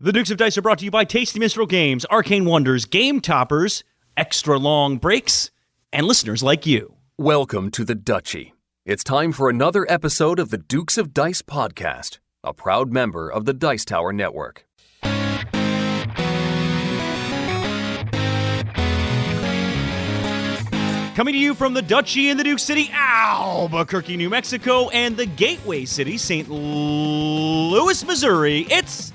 The Dukes of Dice are brought to you by Tasty Minstrel Games, Arcane Wonders, Game Toppers, Extra Long Breaks, and listeners like you. Welcome to the Duchy. It's time for another episode of the Dukes of Dice podcast, a proud member of the Dice Tower Network. Coming to you from the Duchy in the Duke City, Albuquerque, New Mexico, and the Gateway City, St. Louis, Missouri, it's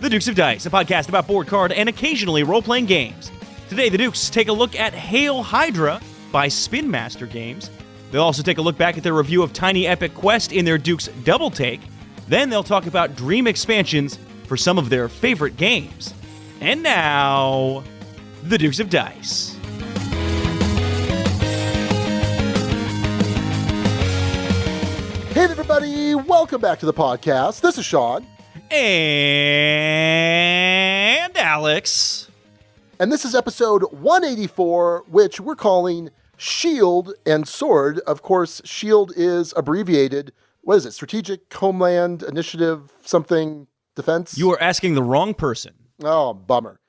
The Dukes of Dice, a podcast about board card and occasionally role-playing games. Today, the Dukes take a look at S.H.I.E.L.D. Hydra by Spinmaster Games. They'll also take a look back at their review of Tiny Epic Quest in their Dukes Double-Take. Then they'll talk about Dream expansions for some of their favorite games. And now, The Dukes of Dice. Hey everybody, welcome back to the podcast. This is Sean. And Alex. And this is episode 184, which we're calling S.H.I.E.L.D. and Sword. Of course, S.H.I.E.L.D. is abbreviated, what is it, Strategic Homeland Initiative something Defense? You are asking the wrong person. Oh, bummer.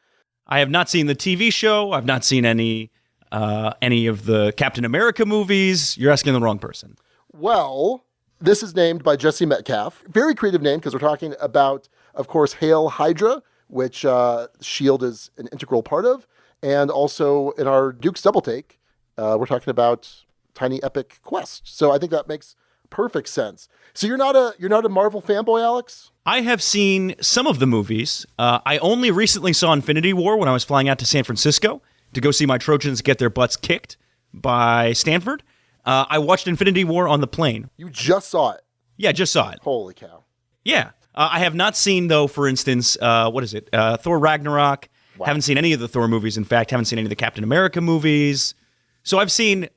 I have not seen the TV show. I've not seen any of the Captain America movies. You're asking the wrong person. Well, this is named by Jesse Metcalf. Very creative name because we're talking about, of course, S.H.I.E.L.D. Hydra, which S.H.I.E.L.D. is an integral part of. And also in our Dukes Double-Take, we're talking about Tiny Epic Quest. So I think that makes perfect sense. So you're not a Marvel fanboy, Alex? I have seen some of the movies. I only recently saw Infinity War when I was flying out to San Francisco to go see my Trojans get their butts kicked by Stanford. I watched Infinity War on the plane. You just saw it? Yeah, just saw it. Holy cow. Yeah. I have not seen, though, for instance, Thor Ragnarok. Wow. Haven't seen any of the Thor movies. In fact, haven't seen any of the Captain America movies. So I've seen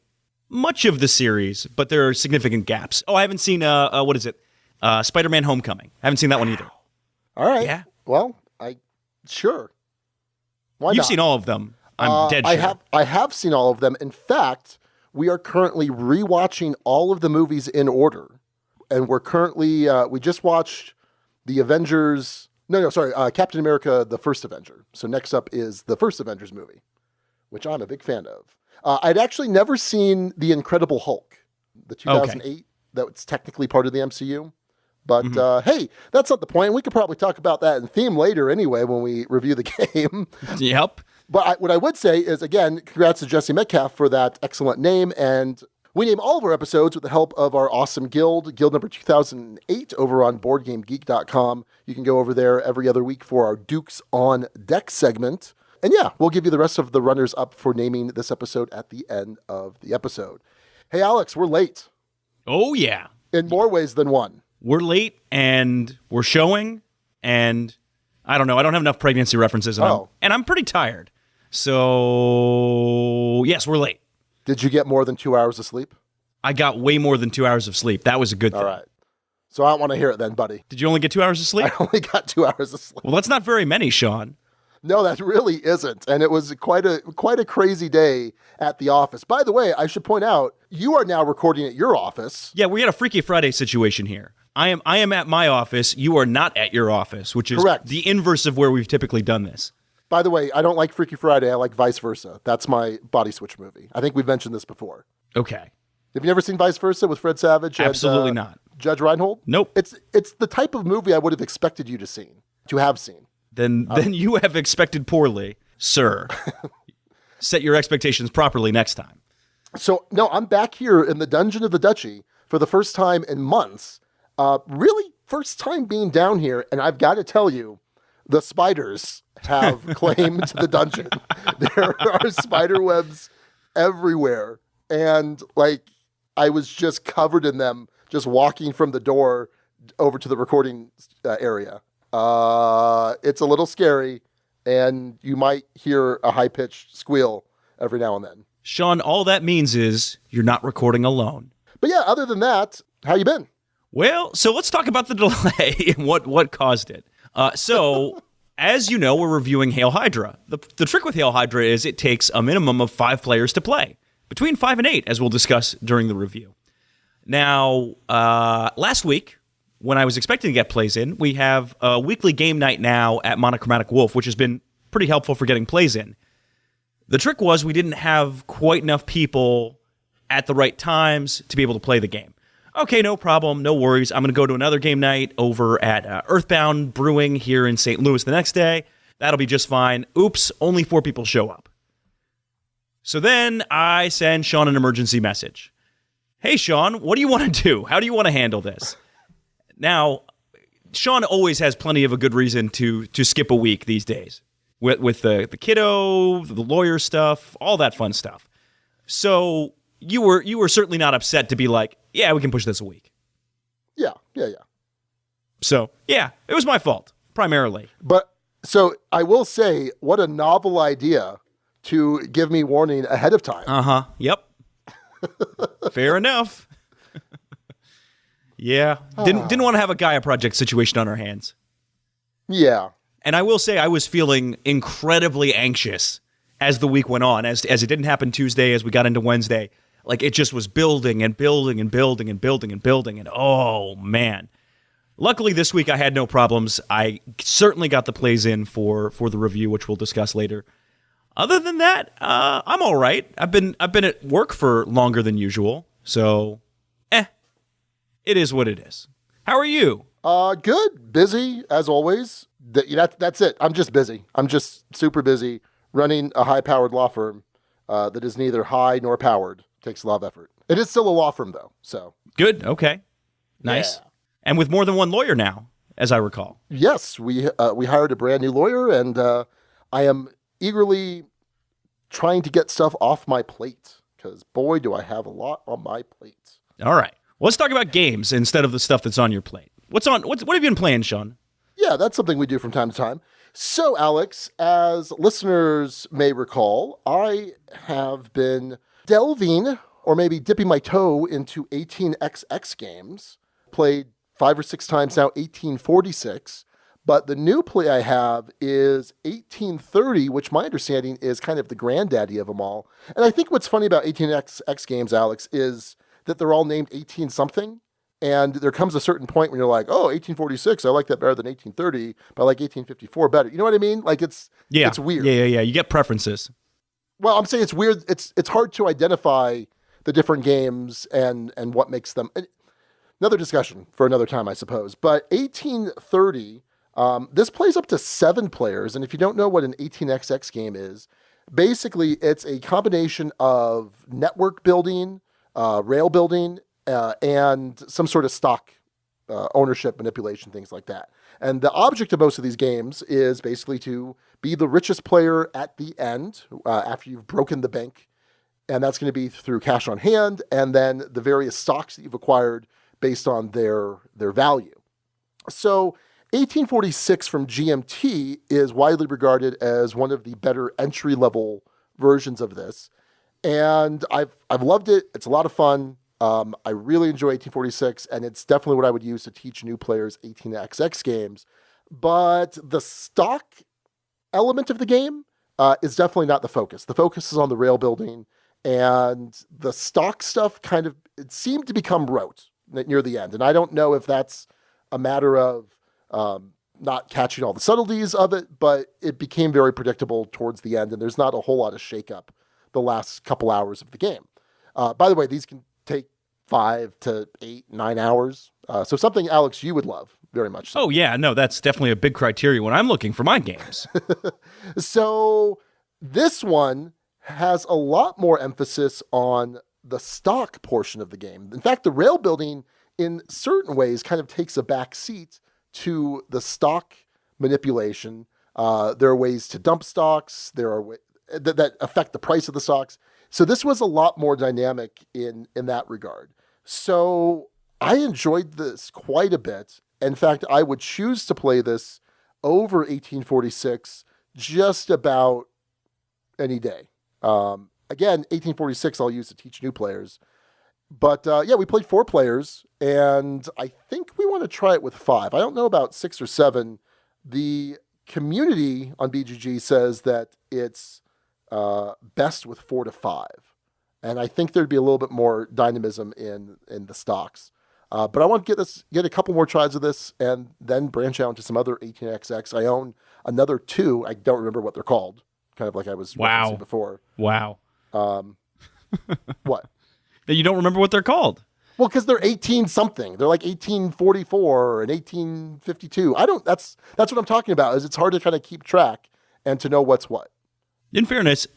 much of the series, but there are significant gaps. Oh, I haven't seen, Spider-Man Homecoming. I haven't seen that one either. All right. Yeah. Well, sure. Why not? You've seen all of them. I'm dead sure. I have seen all of them. In fact, we are currently rewatching all of the movies in order. And we're currently, we just watched the Avengers, Captain America, the First Avenger. So next up is the First Avengers movie, which I'm a big fan of. I'd actually never seen The Incredible Hulk, the 2008, that's technically part of the MCU. But hey, that's not the point. We could probably talk about that in theme later anyway when we review the game. Yep. But what I would say is, again, congrats to Jesse Metcalf for that excellent name. And we name all of our episodes with the help of our awesome guild number 2008 over on BoardGameGeek.com. You can go over there every other week for our Dukes on Deck segment. And yeah, we'll give you the rest of the runners up for naming this episode at the end of the episode. Hey, Alex, we're late. Oh, yeah. In more ways than one. We're late, and we're showing, and I don't know. I don't have enough pregnancy references, and I'm pretty tired. So, yes, we're late. Did you get more than 2 hours of sleep? I got way more than 2 hours of sleep. That was a good thing. All right. So I don't want to hear it then, buddy. Did you only get 2 hours of sleep? I only got 2 hours of sleep. Well, that's not very many, Sean. No, that really isn't. And it was quite a crazy day at the office. By the way, I should point out, you are now recording at your office. Yeah, we had a Freaky Friday situation here. I am at my office. You are not at your office, which is correct. The inverse of where we've typically done this. By the way, I don't like Freaky Friday. I like Vice Versa. That's my body switch movie. I think we've mentioned this before. Okay. Have you ever seen Vice Versa with Fred Savage? Absolutely and, not. Judge Reinhold? Nope. It's the type of movie I would have expected you to have seen. Then you have expected poorly, sir. Set your expectations properly next time. So, no, I'm back here in the dungeon of the Duchy for the first time in months. Really first time being down here, and I've got to tell you, the spiders have claimed the dungeon. There are spider webs everywhere, and I was just covered in them just walking from the door over to the recording area. It's a little scary, and you might hear a high-pitched squeal every now and then. Sean, all that means is you're not recording alone. But yeah, other than that, how you been? Well, so let's talk about the delay and what caused it. So, as you know, we're reviewing S.H.I.E.L.D. Hydra. The trick with S.H.I.E.L.D. Hydra is it takes a minimum of 5 players to play, between 5 and 8, as we'll discuss during the review. Now, last week, when I was expecting to get plays in. We have a weekly game night now at Monochromatic Wolf, which has been pretty helpful for getting plays in. The trick was we didn't have quite enough people at the right times to be able to play the game. Okay, no problem, no worries. I'm going to go to another game night over at Earthbound Brewing here in St. Louis the next day. That'll be just fine. Oops, only 4 people show up. So then I send Sean an emergency message. Hey, Sean, what do you want to do? How do you want to handle this? Now, Sean always has plenty of a good reason to skip a week these days with the kiddo, the lawyer stuff, all that fun stuff. So you were certainly not upset to be like, yeah, we can push this a week. Yeah. So, yeah, it was my fault, primarily. But, so I will say, what a novel idea to give me warning ahead of time. Uh-huh, yep. Fair enough. Yeah, didn't want to have a Gaia project situation on our hands. Yeah. And I will say I was feeling incredibly anxious as the week went on, as it didn't happen Tuesday, as we got into Wednesday. Like, it just was building and building and building and building and building, and oh, man. Luckily, this week I had no problems. I certainly got the plays in for the review, which we'll discuss later. Other than that, I'm all right. I've been at work for longer than usual, so it is what it is. How are you? Good. Busy, as always. That's it. I'm just busy. I'm just super busy running a high-powered law firm that is neither high nor powered. Takes a lot of effort. It is still a law firm, though, so. Good. Okay. Nice. Yeah. And with more than one lawyer now, as I recall. Yes, we hired a brand new lawyer, and I am eagerly trying to get stuff off my plate, because boy, do I have a lot on my plate. All right. Well, let's talk about games instead of the stuff that's on your plate. What have you been playing, Sean? Yeah, that's something we do from time to time. So, Alex, as listeners may recall, I have been delving, or maybe dipping my toe into 18xx games. Played 5 or 6 times now, 1846. But the new play I have is 1830, which my understanding is kind of the granddaddy of them all. And I think what's funny about 18xx games, Alex, is that they're all named 18-something. And there comes a certain point when you're like, oh, 1846, I like that better than 1830, but I like 1854 better. You know what I mean? Like, it's weird. Yeah. You get preferences. Well, I'm saying it's weird. It's hard to identify the different games and what makes them. Another discussion for another time, I suppose. But 1830, this plays up to 7 players. And if you don't know what an 18xx game is, basically it's a combination of network building, rail building, and some sort of stock ownership, manipulation, things like that. And the object of most of these games is basically to be the richest player at the end after you've broken the bank. And that's going to be through cash on hand and then the various stocks that you've acquired based on their value. So 1846 from GMT is widely regarded as one of the better entry-level versions of this. And I've loved it. It's a lot of fun. I really enjoy 1846, and it's definitely what I would use to teach new players 18xx games. But the stock element of the game is definitely not the focus. The focus is on the rail building, and the stock stuff it seemed to become rote near the end. And I don't know if that's a matter of not catching all the subtleties of it, but it became very predictable towards the end, and there's not a whole lot of shakeup the last couple hours of the game. By the way, these can take 5 to 8, 9 hours. So something, Alex, you would love very much so. Oh, yeah. No, that's definitely a big criteria when I'm looking for my games. So this one has a lot more emphasis on the stock portion of the game. In fact, the rail building in certain ways kind of takes a back seat to the stock manipulation. There are ways to dump stocks. There are that affect the price of the stocks. So this was a lot more dynamic in that regard. So I enjoyed this quite a bit. In fact, I would choose to play this over 1846 just about any day. Again, 1846 I'll use to teach new players. But we played 4 players, and I think we want to try it with 5. I don't know about 6 or 7. The community on BGG says that it's best with 4 to 5. And I think there'd be a little bit more dynamism in the stocks. But I want to get a couple more tries of this, and then branch out into some other 18xx. I own another 2. I don't remember what they're called. Kind of like I was referencing before. Wow. What? That you don't remember what they're called? Well, because they're 18 something. They're like 1844 and 1852. That's what I'm talking about. Is it's hard to kind of keep track and to know what's what. In fairness,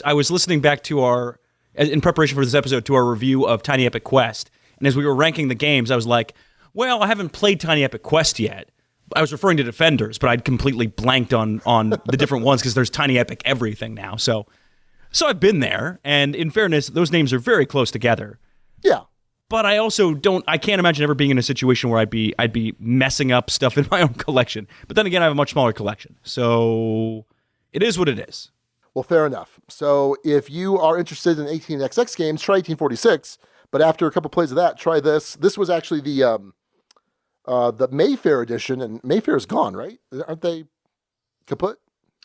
I was listening back to in preparation for this episode, to our review of Tiny Epic Quest, and as we were ranking the games, I was like, well, I haven't played Tiny Epic Quest yet. I was referring to Defenders, but I'd completely blanked on the different ones because there's Tiny Epic everything now. So I've been there, and in fairness, those names are very close together. Yeah. But I also I can't imagine ever being in a situation where I'd be messing up stuff in my own collection. But then again, I have a much smaller collection. So it is what it is. Well, fair enough. So if you are interested in 18xx games, try 1846. But after a couple plays of that, try this. This was actually the Mayfair edition, and Mayfair's gone, right? Aren't they kaput?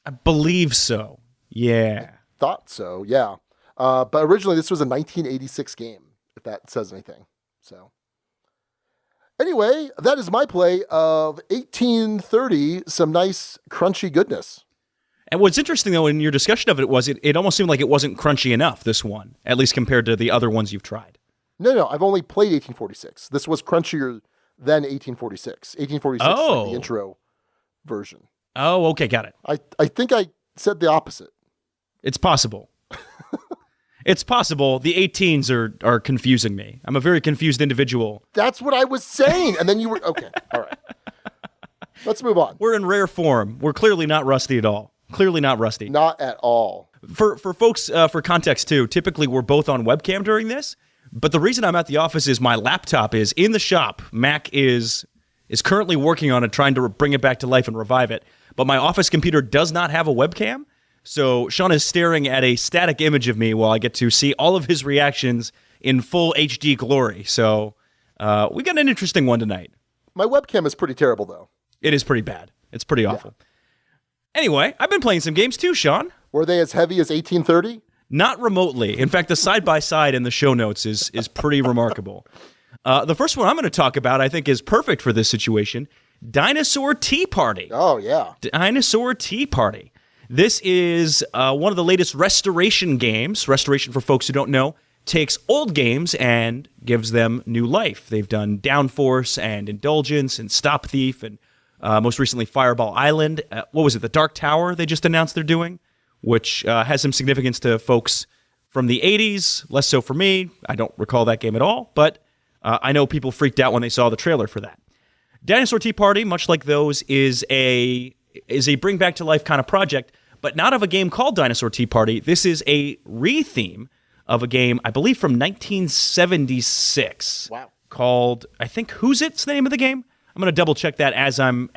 I believe so. Yeah. I thought so, yeah. But originally, this was a 1986 game, if that says anything. So anyway, that is my play of 1830, some nice crunchy goodness. And what's interesting, though, in your discussion of it was it almost seemed like it wasn't crunchy enough, this one, at least compared to the other ones you've tried. No, I've only played 1846. This was crunchier than 1846. 1846 is like the intro version. Oh, okay, got it. I think I said the opposite. It's possible. It's possible. The 18s are confusing me. I'm a very confused individual. That's what I was saying. And then you were... Okay, all right. Let's move on. We're in rare form. We're clearly not rusty at all. Clearly not rusty. Not at all. For folks, for context too, typically we're both on webcam during this, but the reason I'm at the office is my laptop is in the shop. Mac is currently working on it, trying to bring it back to life and revive it, but my office computer does not have a webcam, so Sean is staring at a static image of me while I get to see all of his reactions in full HD glory. So we got an interesting one tonight. My webcam is pretty terrible, though. It is pretty bad. It's pretty awful. Yeah. Anyway, I've been playing some games too, Sean. Were they as heavy as 1830? Not remotely. In fact, the side-by-side in the show notes is pretty remarkable. The first one I'm going to talk about, I think, is perfect for this situation. Dinosaur Tea Party. Oh, yeah. Dinosaur Tea Party. This is one of the latest restoration games. Restoration, for folks who don't know, takes old games and gives them new life. They've done Downforce and Indulgence and Stop Thief and most recently Fireball Island. What was it? The Dark Tower they just announced they're doing, which has some significance to folks from the 80s, less so for me. I don't recall that game at all, but I know people freaked out when they saw the trailer for that. Dinosaur Tea Party, much like those, is a bring back to life kind of project, but not of a game called Dinosaur Tea Party. This is a re-theme of a game, I believe, from 1976. Wow. Called, I think, Who's It's the name of the game? I'm going to double check that as I'm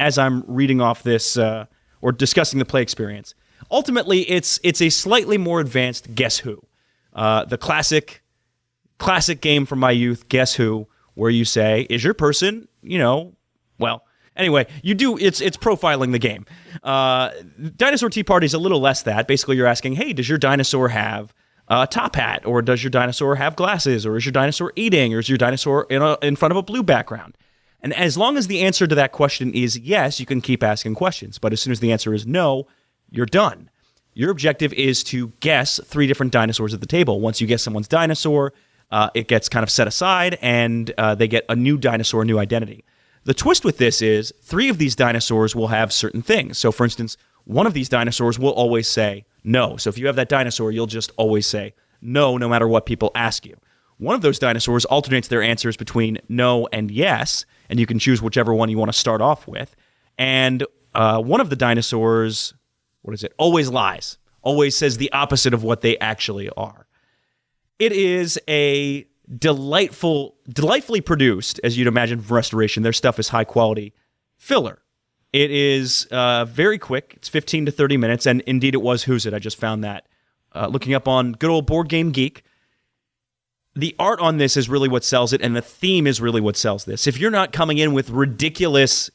reading off this or discussing the play experience. Ultimately, it's a slightly more advanced Guess Who, the classic game from my youth, Guess Who, where you say, is your person, well, anyway, you do, it's profiling the game. Dinosaur Tea Party is a little less that. Basically, you're asking, hey, does your dinosaur have a top hat, or does your dinosaur have glasses, or is your dinosaur eating, or is your dinosaur in front of a blue background? And as long as the answer to that question is yes, you can keep asking questions. But as soon as the answer is no, you're done. Your objective is to guess 3 different dinosaurs at the table. Once you guess someone's dinosaur, it gets kind of set aside, and they get a new dinosaur, a new identity. The twist with this is 3 of these dinosaurs will have certain things. So, for instance, one of these dinosaurs will always say no. So if you have that dinosaur, you'll just always say no matter what people ask you. One of those dinosaurs alternates their answers between no and yes, and you can choose whichever one you want to start off with. And one of the dinosaurs, always lies, always says the opposite of what they actually are. It is a delightfully produced, as you'd imagine from Restoration. Their stuff is high quality filler. It is very quick. It's 15 to 30 minutes, and indeed it was Who's It. I just found that looking up on good old Board Game Geek. The art on this is really what sells it, and the theme is really what sells this. If you're not coming in with ridiculous,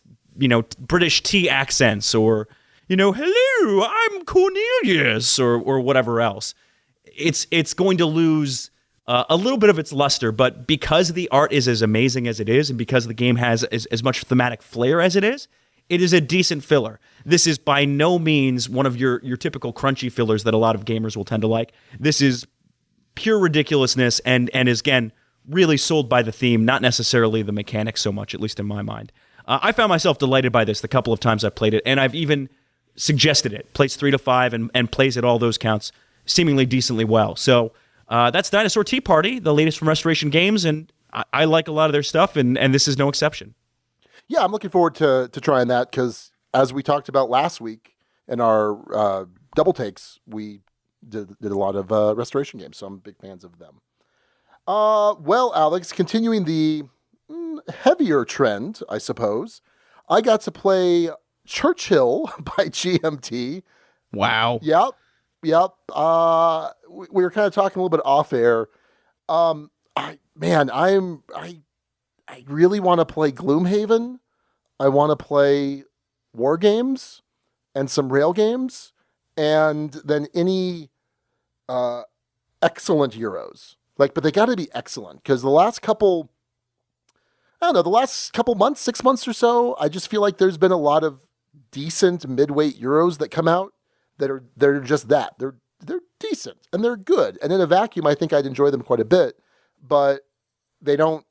British tea accents or, hello, I'm Cornelius or whatever else, it's going to lose a little bit of its luster, but because the art is as amazing as it is, and because the game has as much thematic flair as it is a decent filler. This is by no means one of your typical crunchy fillers that a lot of gamers will tend to like. This is pure ridiculousness and is, again, really sold by the theme, not necessarily the mechanics so much, at least in my mind. I found myself delighted by this the couple of times I've played it, and I've even suggested it. Plays 3 to 5 and plays at all those counts seemingly decently well. So that's Dinosaur Tea Party, the latest from Restoration Games, and I like a lot of their stuff, and this is no exception. Yeah, I'm looking forward to trying that because, as we talked about last week in our double takes, we did a lot of Restoration games, so I'm big fans of them. Well, Alex, continuing the heavier trend, I suppose, I got to play Churchill by GMT. Wow. Yep. We were kind of talking a little bit off air. I really want to play Gloomhaven. I want to play War Games and some Rail games, and then any excellent Euros. But they got to be excellent because the last couple months, 6 months or so, I just feel like there's been a lot of decent midweight Euros that come out they're just that. They're decent and they're good. And in a vacuum, I think I'd enjoy them quite a bit, but they don't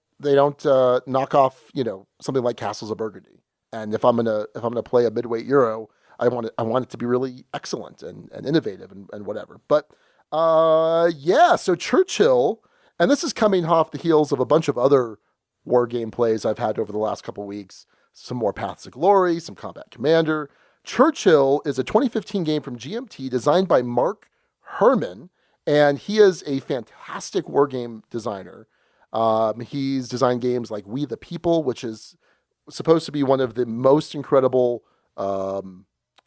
knock off, something like Castles of Burgundy. And if I'm gonna play a midweight Euro, I want it to be really excellent and innovative and whatever. But so Churchill, and this is coming off the heels of a bunch of other war game plays I've had over the last couple weeks. Some more Paths of Glory, some Combat Commander. Churchill is a 2015 game from GMT designed by Mark Herman, and he is a fantastic war game designer. He's designed games like We the People, which is supposed to be one of the most incredible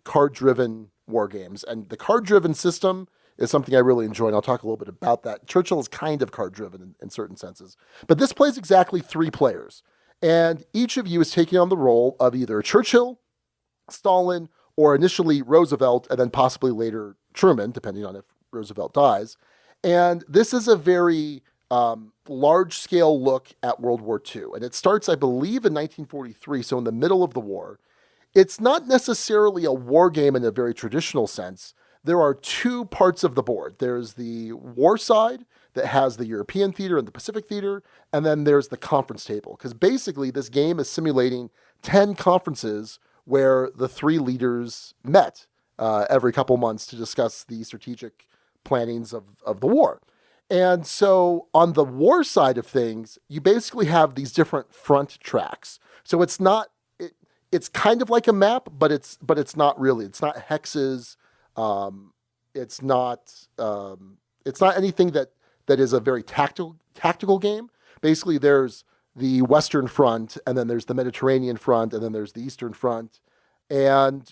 card-driven war games. And the card-driven system is something I really enjoy, and I'll talk a little bit about that. Churchill is kind of card-driven in certain senses. But this plays exactly 3 players, and each of you is taking on the role of either Churchill, Stalin, or initially Roosevelt, and then possibly later Truman, depending on if Roosevelt dies. And this is a very large-scale look at World War II. And it starts, I believe, in 1943, so in the middle of the war. It's not necessarily a war game in a very traditional sense. There are 2 parts of the board. There's the war side that has the European theater and the Pacific theater, and then there's the conference table. Because basically, this game is simulating 10 conferences where the 3 leaders met every couple months to discuss the strategic plannings of the war. And so on the war side of things, you basically have these different front tracks. So it's it's kind of like a map, but it's not really. It's not hexes. It's not anything that is a very tactical game. Basically, there's the Western Front, and then there's the Mediterranean Front, and then there's the Eastern Front. And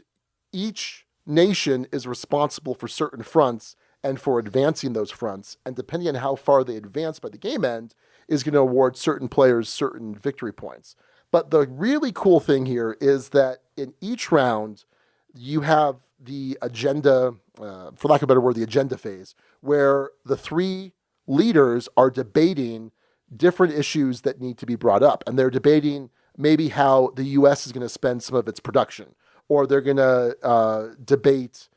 each nation is responsible for certain fronts and for advancing those fronts. And depending on how far they advance by the game end, is going to award certain players certain victory points. But the really cool thing here is that in each round, you have the agenda, for lack of a better word, the agenda phase, where the 3 leaders are debating different issues that need to be brought up. And they're debating maybe how the U.S. is going to spend some of its production, or they're going to debate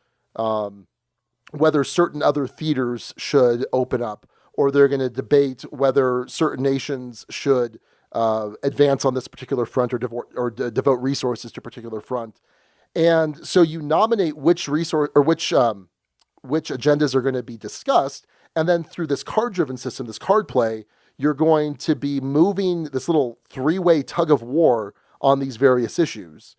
whether certain other theaters should open up, or they're going to debate whether certain nations should advance on this particular front or devote resources to a particular front. And so you nominate which resource or which agendas are going to be discussed. And then through this card-driven system, this card play, you're going to be moving this little 3-way tug of war on these various issues.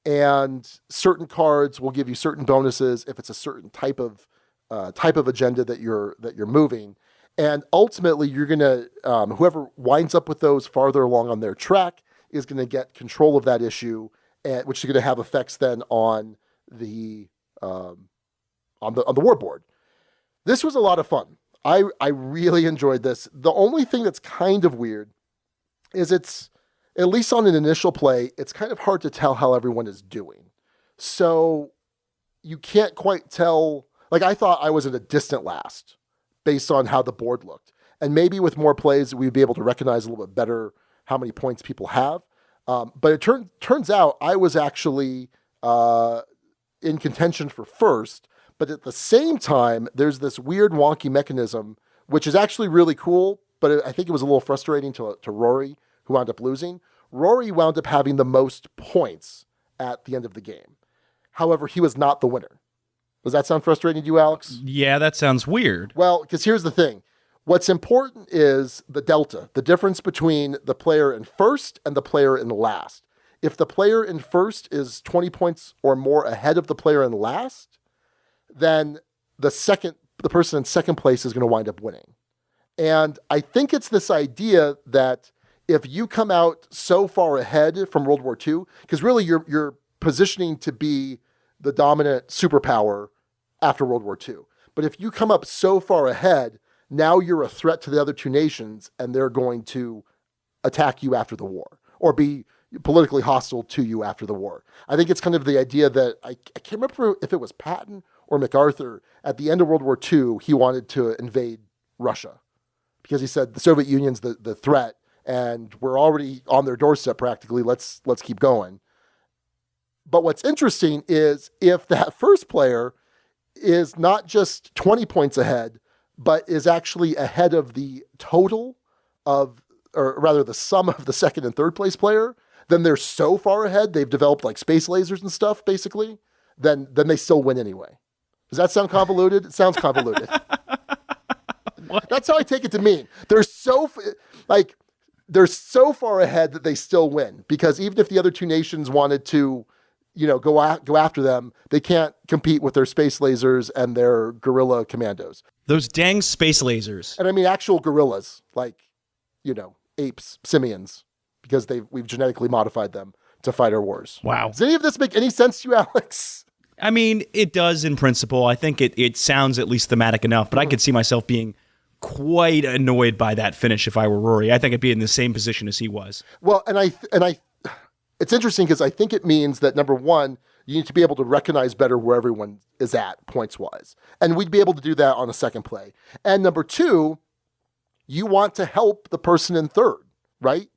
And certain cards will give you certain bonuses if it's a certain type of agenda that you're moving. And ultimately, you're going to, whoever winds up with those farther along on their track is going to get control of that issue, which is going to have effects then on the war board. This was a lot of fun. I really enjoyed this. The only thing that's kind of weird is it's, at least on an initial play, it's kind of hard to tell how everyone is doing. So you can't quite tell. Like, I thought I was at a distant last based on how the board looked. And maybe with more plays, we'd be able to recognize a little bit better how many points people have. But it turns out I was actually in contention for first. But at the same time, there's this weird wonky mechanism, which is actually really cool. But I think it was a little frustrating to Rory, who wound up losing. Rory wound up having the most points at the end of the game. However, he was not the winner. Does that sound frustrating to you, Alex? Yeah, that sounds weird. Well, because here's the thing. What's important is the delta, the difference between the player in first and the player in last. If the player in first is 20 points or more ahead of the player in last, then the person in second place is going to wind up winning. And I think it's this idea that if you come out so far ahead from World War II, because really you're positioning to be the dominant superpower after World War II. But if you come up so far ahead, now you're a threat to the other two nations, and they're going to attack you after the war or be politically hostile to you after the war. I think it's kind of the idea that I can't remember if it was Patton or MacArthur. At the end of World War II, he wanted to invade Russia because he said the Soviet Union's the threat, and we're already on their doorstep practically. Let's keep going. But what's interesting is if that first player is not just 20 points ahead, but is actually ahead of the total of, or rather the sum of the second and third place player, then they're so far ahead, they've developed like space lasers and stuff, basically, then they still win anyway. Does that sound convoluted? It sounds convoluted. That's how I take it to mean. They're so far ahead that they still win, because even if the other two nations wanted to, go after them, they can't compete with their space lasers and their guerrilla commandos. Those dang space lasers. And I mean actual gorillas, like, apes, simians, because we've genetically modified them to fight our wars. Wow. Does any of this make any sense to you, Alex? I mean, it does in principle. I think it sounds at least thematic enough, but I could see myself being quite annoyed by that finish if I were Rory. I think I'd be in the same position as he was. Well, and I it's interesting because I think it means that, number one, you need to be able to recognize better where everyone is at points-wise. And we'd be able to do that on a second play. And number two, you want to help the person in third, right?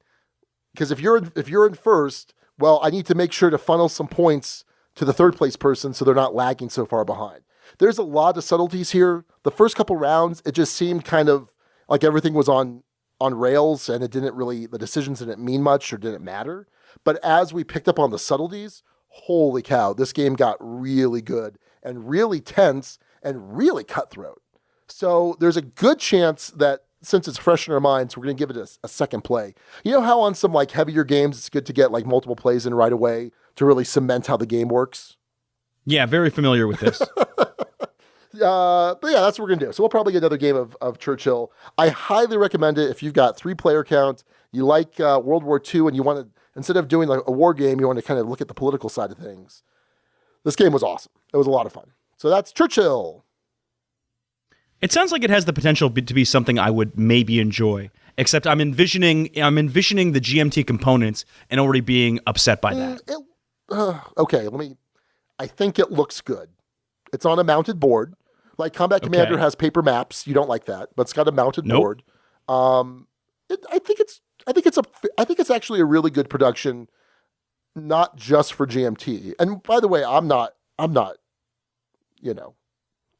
Because if you're in first, well, I need to make sure to funnel some points to the third place person so they're not lagging so far behind. There's a lot of subtleties here. The first couple rounds, it just seemed kind of like everything was on rails, and the decisions didn't mean much or didn't matter. But as we picked up on the subtleties, holy cow, this game got really good and really tense and really cutthroat. So there's a good chance that since it's fresh in our minds, we're going to give it a second play. You know how on some like heavier games, it's good to get like multiple plays in right away to really cement how the game works? Yeah, very familiar with this. But yeah, that's what we're going to do. So we'll probably get another game of Churchill. I highly recommend it if you've got 3-player count, you like World War II, and you want to, instead of doing like a war game, you want to kind of look at the political side of things. This game was awesome. It was a lot of fun. So that's Churchill. It sounds like it has the potential to be something I would maybe enjoy, except I'm envisioning the GMT components and already being upset by that. Okay, I think it looks good. It's on a mounted board. Like Combat Commander has paper maps. You don't like that, but it's got a mounted board. I think it's actually a really good production, not just for GMT. And by the way, I'm not,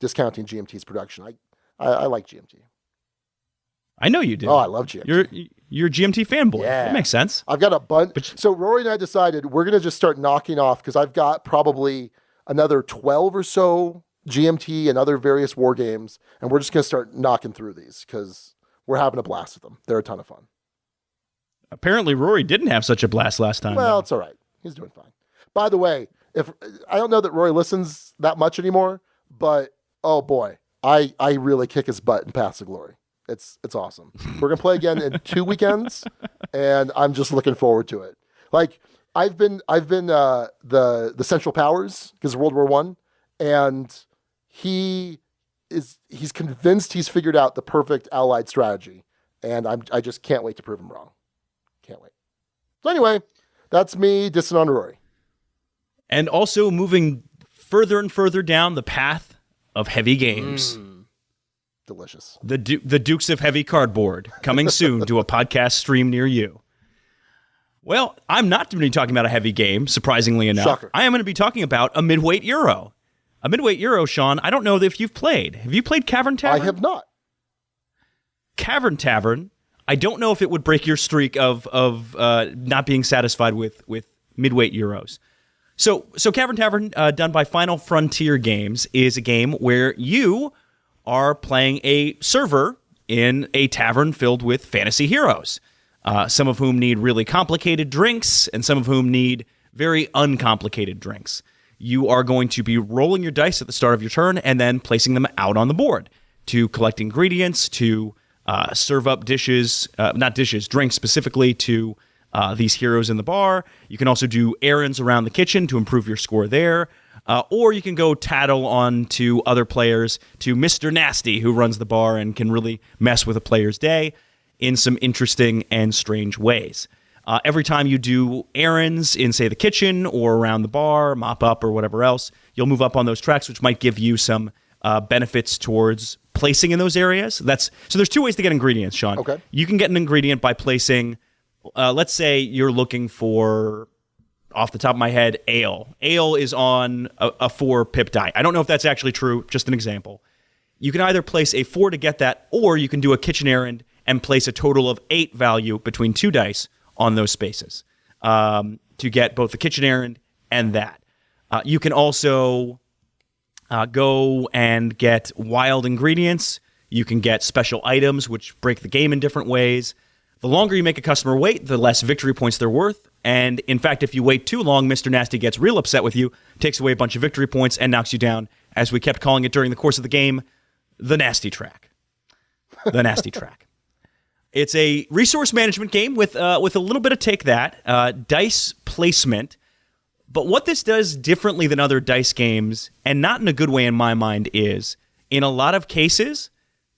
discounting GMT's production. I like GMT. I know you do. Oh, I love GMT. You're a GMT fanboy. Yeah. That makes sense. I've got a bunch. So Rory and I decided we're going to just start knocking off, because I've got probably another 12 or so GMT and other various war games, and we're just going to start knocking through these because we're having a blast with them. They're a ton of fun. Apparently, Rory didn't have such a blast last time. Well, it's all right. He's doing fine. By the way, if I don't know that Rory listens that much anymore, but oh boy, I really kick his butt in Paths of Glory. It's awesome. We're gonna play again in 2 weekends, and I'm just looking forward to it. Like I've been the Central Powers because World War I, and he's convinced he's figured out the perfect Allied strategy, and I just can't wait to prove him wrong. Can't wait. So anyway, that's me dissing on Rory. And also moving further and further down the path of heavy games. delicious. The Dukes of Heavy Cardboard, coming soon to a podcast stream near you. Well, I'm not going to be talking about a heavy game, surprisingly enough. Shocker. I am going to be talking about a midweight Euro. A midweight Euro, Sean, I don't know if you've played. Have you played Cavern Tavern? I have not. Cavern Tavern, I don't know if it would break your streak of not being satisfied with midweight Euros. So Cavern Tavern, done by Final Frontier Games, is a game where you are playing a server in a tavern filled with fantasy heroes, some of whom need really complicated drinks and some of whom need very uncomplicated drinks. You are going to be rolling your dice at the start of your turn and then placing them out on the board to collect ingredients, to serve up drinks specifically to these heroes in the bar. You can also do errands around the kitchen to improve your score there. Or you can go tattle on to other players, to Mr. Nasty, who runs the bar and can really mess with a player's day in some interesting and strange ways. Every time you do errands in, say, the kitchen or around the bar, mop up or whatever else, you'll move up on those tracks, which might give you some benefits towards placing in those areas. So there's two ways to get ingredients, Sean. Okay. You can get an ingredient by placing, let's say you're looking for, off the top of my head, ale. Ale is on a 4 pip die. I don't know if that's actually true, just an example. You can either place a 4 to get that, or you can do a kitchen errand and place a total of 8 value between 2 dice on those spaces to get both the kitchen errand and that. You can also go and get wild ingredients. You can get special items, which break the game in different ways. The longer you make a customer wait, the less victory points they're worth. And in fact, if you wait too long, Mr. Nasty gets real upset with you, takes away a bunch of victory points, and knocks you down, as we kept calling it during the course of the game, the Nasty Track. The Nasty Track. It's a resource management game with a little bit of take that, dice placement. But what this does differently than other dice games, and not in a good way in my mind, is in a lot of cases,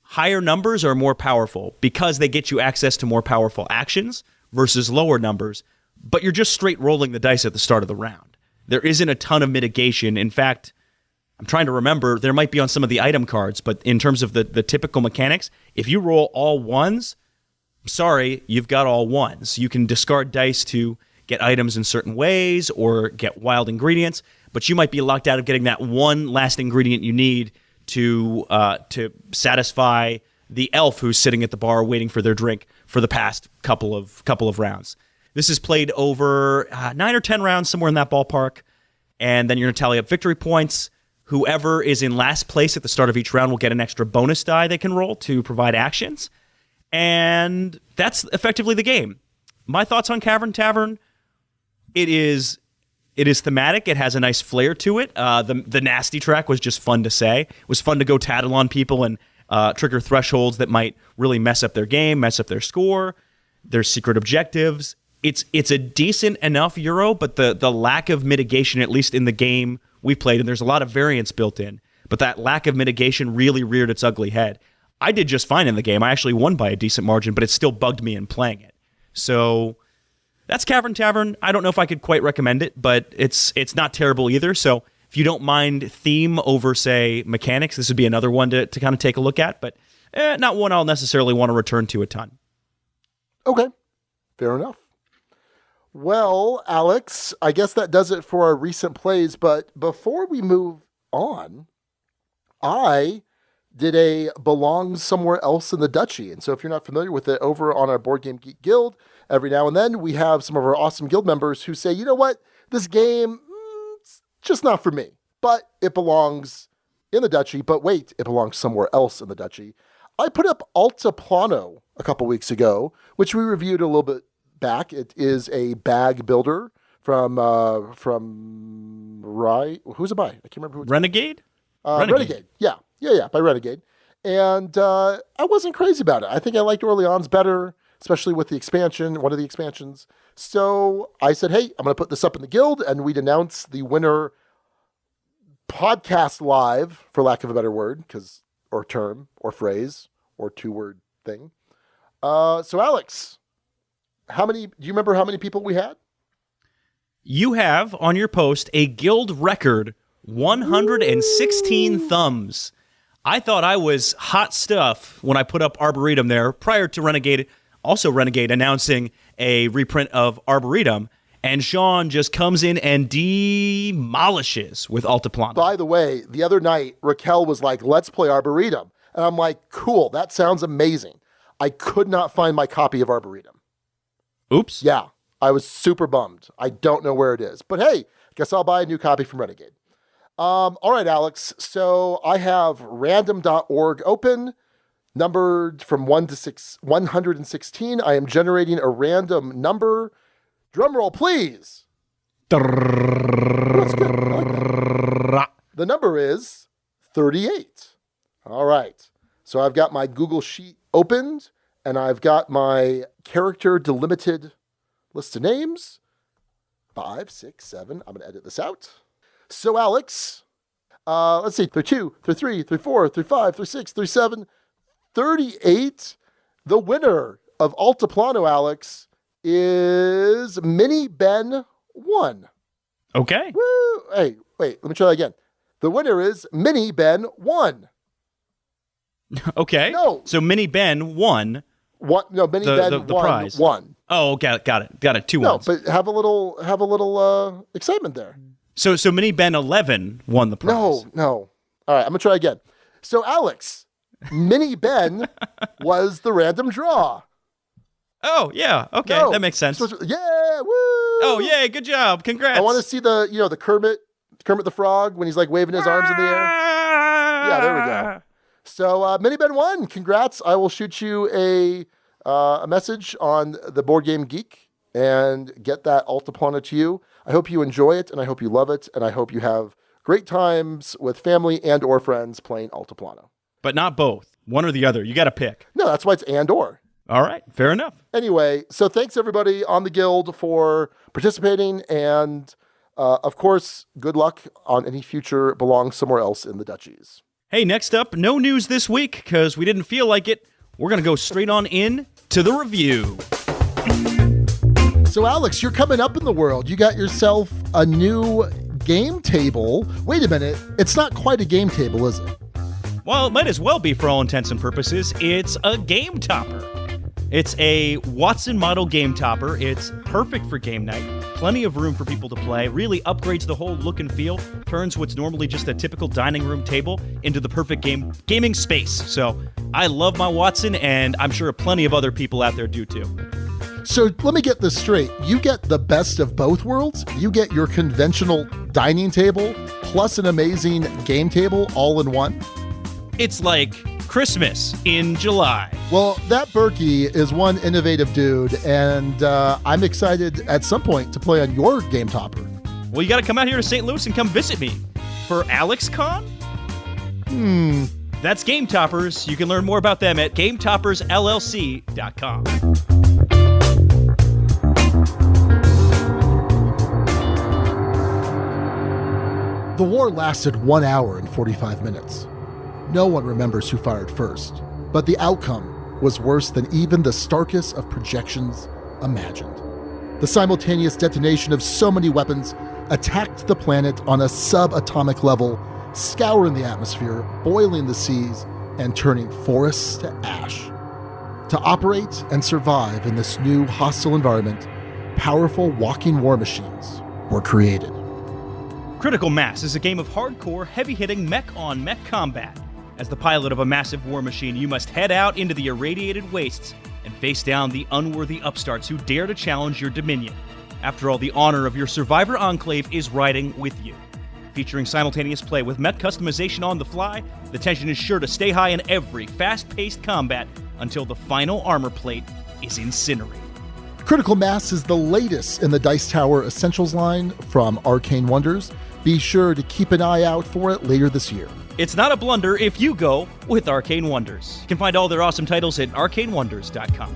higher numbers are more powerful because they get you access to more powerful actions versus lower numbers, but you're just straight rolling the dice at the start of the round. There isn't a ton of mitigation. In fact, I'm trying to remember, there might be on some of the item cards, but in terms of the typical mechanics, if you roll all ones, sorry, you've got all ones. You can discard dice to get items in certain ways or get wild ingredients, but you might be locked out of getting that one last ingredient you need to satisfy the elf who's sitting at the bar waiting for their drink for the past couple of rounds. This is played over 9 or 10 rounds, somewhere in that ballpark, and then you're going to tally up victory points. Whoever is in last place at the start of each round will get an extra bonus die they can roll to provide actions, and that's effectively the game. My thoughts on Cavern Tavern: it is thematic. It has a nice flair to it. The Nasty Track was just fun to say. It was fun to go tattle on people and trigger thresholds that might really mess up their game, mess up their score. There's secret objectives. It's a decent enough Euro, but the lack of mitigation, at least in the game we played, and there's a lot of variance built in, but that lack of mitigation really reared its ugly head. I did just fine in the game. I actually won by a decent margin, but it still bugged me in playing it. So that's Cavern Tavern. I don't know if I could quite recommend it, but it's not terrible either. So if you don't mind theme over, say, mechanics, this would be another one to kind of take a look at, but not one I'll necessarily want to return to a ton. Okay, fair enough. Well, Alex, I guess that does it for our recent plays, but before we move on, I did a Belongs Somewhere Else in the Duchy. And so if you're not familiar with it, over on our Board Game Geek Guild, every now and then we have some of our awesome guild members who say, you know what, this game, it's just not for me, but it belongs in the Duchy, but wait, it belongs somewhere else in the Duchy. I put up Altiplano a couple weeks ago, which we reviewed a little bit back. It is a bag builder from who's it by? I can't remember who it's Renegade? Renegade. Yeah, by Renegade. And I wasn't crazy about it. I think I liked Orleans better, especially with the expansion, one of the expansions. So I said, hey, I'm going to put this up in the guild, and we'd announce the winner podcast live, for lack of a better word, or term, or phrase, or two-word thing. So Alex, do you remember how many people we had? You have on your post a guild record 116 thumbs. I thought I was hot stuff when I put up Arboretum there prior to Renegade announcing a reprint of Arboretum, and Sean just comes in and demolishes with Altiplano. By the way, the other night, Raquel was like, let's play Arboretum. And I'm like, cool, that sounds amazing. I could not find my copy of Arboretum. Oops. Yeah, I was super bummed. I don't know where it is. But hey, guess I'll buy a new copy from Renegade. All right, Alex. So I have random.org open, numbered from 116. I am generating a random number. Drum roll, please. The number is 38. All right. So I've got my Google Sheet opened, and I've got my character delimited list of names. 5, 6, 7. I'm going to edit this out. So, Alex, let's see, 32, 33, 34, 35, 36, 37, 38. The winner of Altiplano, Alex, is Mini Ben 1. Okay. Woo! Hey, wait, let me try that again. The winner is Mini Ben 1. Okay. No. So Mini Ben won. What? No, Mini Ben the won. prize. 1. Oh, got it. 2 No, ones. but have a little excitement there. So Mini Ben 11 won the prize. No. All right, I'm going to try again. So, Alex, Mini Ben was the random draw. Oh, yeah. Okay, No. that makes sense. Yeah, woo! Oh, yay, good job. Congrats. I want to see the Kermit the Frog when he's like waving his arms in the air. Yeah, there we go. So, Mini Ben 1, congrats. I will shoot you a message on the Board Game Geek and get that Altiplano to you. I hope you enjoy it, and I hope you love it, and I hope you have great times with family and or friends playing Altiplano. But not both. One or the other. You got to pick. No, that's why it's and or. All right, fair enough. Anyway, so thanks everybody on the Guild for participating, and of course, good luck on any future Belong Somewhere Else in the Duchies. Hey, next up, no news this week because we didn't feel like it. We're going to go straight on in to the review. So Alex, you're coming up in the world. You got yourself a new game table. Wait a minute, it's not quite a game table, is it? Well, it might as well be for all intents and purposes. It's a game topper. It's a Watson model game topper. It's perfect for game night. Plenty of room for people to play. Really upgrades the whole look and feel. Turns what's normally just a typical dining room table into the perfect gaming space. So I love my Watson, and I'm sure plenty of other people out there do too. So let me get this straight. You get the best of both worlds. You get your conventional dining table plus an amazing game table all in one. It's like Christmas in July. Well, that Berkey is one innovative dude, and I'm excited at some point to play on your game topper. Well, you got to come out here to St. Louis and come visit me for AlexCon. That's Game Toppers. You can learn more about them at GameToppersLLC.com. The war lasted 1 hour and 45 minutes. No one remembers who fired first, but the outcome was worse than even the starkest of projections imagined. The simultaneous detonation of so many weapons attacked the planet on a subatomic level, scouring the atmosphere, boiling the seas, and turning forests to ash. To operate and survive in this new hostile environment, powerful walking war machines were created. Critical Mass is a game of hardcore, heavy-hitting mech-on-mech combat. As the pilot of a massive war machine, you must head out into the irradiated wastes and face down the unworthy upstarts who dare to challenge your dominion. After all, the honor of your survivor enclave is riding with you. Featuring simultaneous play with mech customization on the fly, the tension is sure to stay high in every fast-paced combat until the final armor plate is incinerated. Critical Mass is the latest in the Dice Tower Essentials line from Arcane Wonders. Be sure to keep an eye out for it later this year. It's not a blunder if you go with Arcane Wonders. You can find all their awesome titles at arcanewonders.com.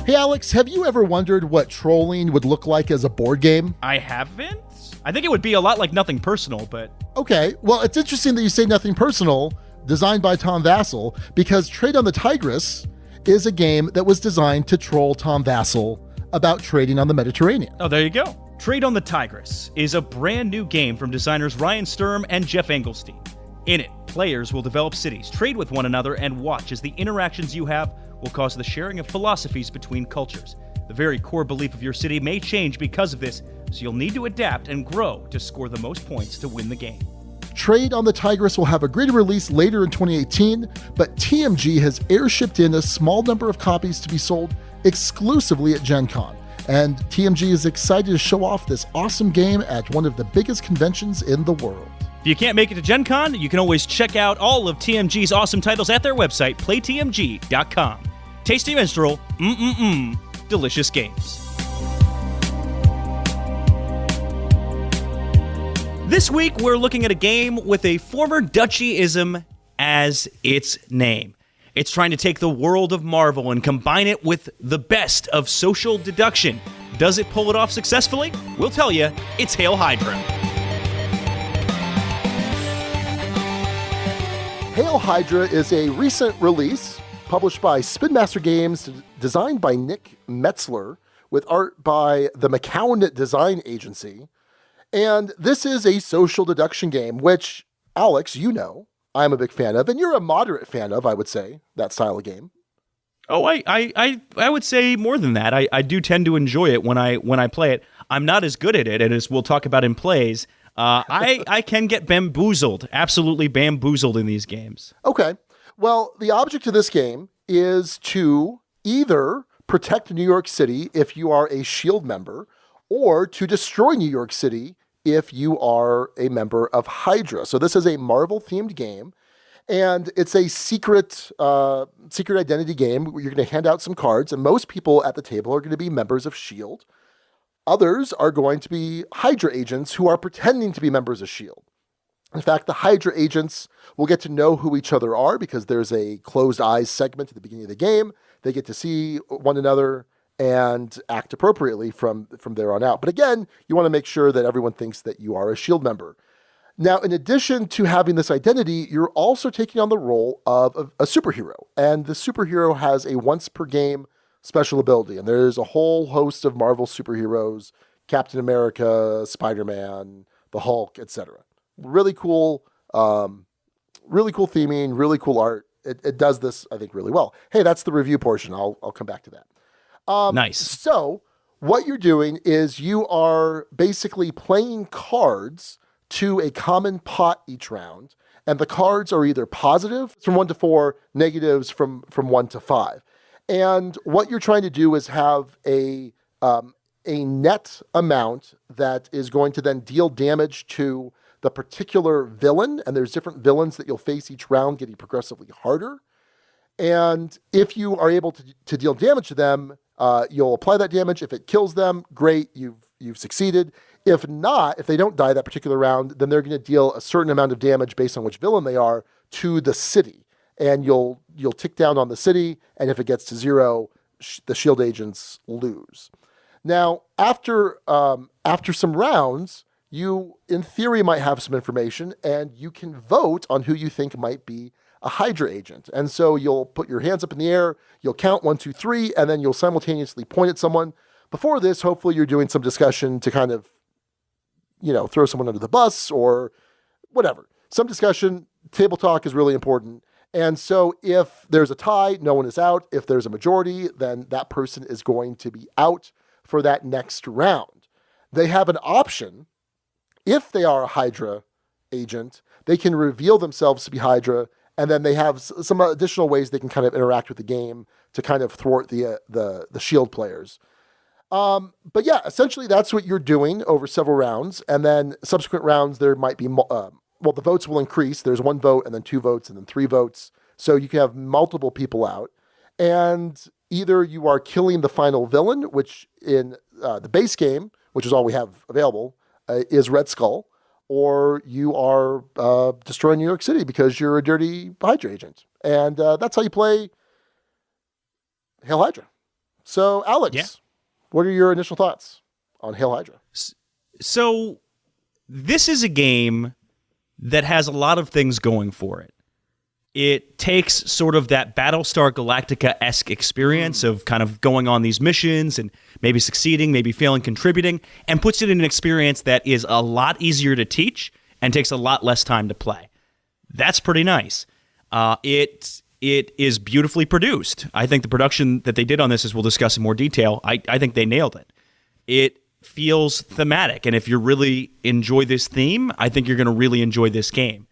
Hey Alex, have you ever wondered what trolling would look like as a board game? I haven't. I think it would be a lot like Nothing Personal, but... Okay, well, it's interesting that you say Nothing Personal, designed by Tom Vassell, because Trade on the Tigris is a game that was designed to troll Tom Vassell about trading on the Mediterranean. Oh, there you go. Trade on the Tigris is a brand new game from designers Ryan Sturm and Jeff Engelstein. In it, players will develop cities, trade with one another, and watch as the interactions you have will cause the sharing of philosophies between cultures. The very core belief of your city may change because of this, so you'll need to adapt and grow to score the most points to win the game. Trade on the Tigris will have a greater release later in 2018, but TMG has airshipped in a small number of copies to be sold exclusively at Gen Con. And TMG is excited to show off this awesome game at one of the biggest conventions in the world. If you can't make it to Gen Con, you can always check out all of TMG's awesome titles at their website, playtmg.com. Tasty Minstrel, delicious games. This week, we're looking at a game with a former Dutchyism as its name. It's trying to take the world of Marvel and combine it with the best of social deduction. Does it pull it off successfully? We'll tell you. It's Hail Hydra. Hail Hydra is a recent release published by Spinmaster Games, designed by Nick Metzler, with art by the McCowan Design Agency. And this is a social deduction game, which, Alex, you know, I'm a big fan of, and you're a moderate fan of, I would say, that style of game. Oh, I would say more than that. I do tend to enjoy it when I play it. I'm not as good at it, and as we'll talk about in plays, I can get bamboozled, absolutely bamboozled in these games. Okay. Well, the object of this game is to either protect New York City if you are a S.H.I.E.L.D. member, or to destroy New York City if you are a member of Hydra. So this is a Marvel-themed game, and it's a secret identity game where you're going to hand out some cards, and most people at the table are going to be members of S.H.I.E.L.D. Others are going to be Hydra agents who are pretending to be members of S.H.I.E.L.D. In fact, the Hydra agents will get to know who each other are because there's a closed eyes segment at the beginning of the game. They get to see one another and act appropriately from there on out. But again, you want to make sure that everyone thinks that you are a S.H.I.E.L.D. member. Now, in addition to having this identity, you're also taking on the role of a superhero. And the superhero has a once-per-game special ability. And there's a whole host of Marvel superheroes, Captain America, Spider-Man, the Hulk, etc. Really cool theming, really cool art. It does this, I think, really well. Hey, that's the review portion. I'll come back to that. Nice. So what you're doing is you are basically playing cards to a common pot each round, and the cards are either positive from 1 to 4, negatives from 1 to 5. And what you're trying to do is have a net amount that is going to then deal damage to the particular villain, and there's different villains that you'll face each round, getting progressively harder. And if you are able to deal damage to them, you'll apply that damage. If it kills them, great, you've succeeded. If not, if they don't die that particular round, then they're going to deal a certain amount of damage based on which villain they are to the city. And you'll tick down on the city, and if it gets to 0, the S.H.I.E.L.D. agents lose. Now, after some rounds, you, in theory, might have some information, and you can vote on who you think might be a Hydra agent. And so you'll put your hands up in the air, you'll count 1, 2, 3, and then you'll simultaneously point at someone. Before this, hopefully you're doing some discussion to kind of, throw someone under the bus or whatever. Some discussion, table talk is really important. And so if there's a tie, no one is out. If there's a majority, then that person is going to be out for that next round. They have an option. If they are a Hydra agent, they can reveal themselves to be Hydra, and then they have some additional ways they can kind of interact with the game to kind of thwart the S.H.I.E.L.D. players. But yeah, essentially that's what you're doing over several rounds, and then subsequent rounds there might be the votes will increase. There's 1 vote, and then 2 votes, and then 3 votes. So you can have multiple people out, and either you are killing the final villain, which in the base game, which is all we have available, is Red Skull, or you are destroying New York City because you're a dirty Hydra agent. And that's how you play Hail Hydra. So, Alex, What are your initial thoughts on Hail Hydra? So, this is a game that has a lot of things going for it. It takes sort of that Battlestar Galactica-esque experience of kind of going on these missions and maybe succeeding, maybe failing, contributing, and puts it in an experience that is a lot easier to teach and takes a lot less time to play. That's pretty nice. It is beautifully produced. I think the production that they did on this, as we'll discuss in more detail, I think they nailed it. It feels thematic, and if you really enjoy this theme, I think you're going to really enjoy this game.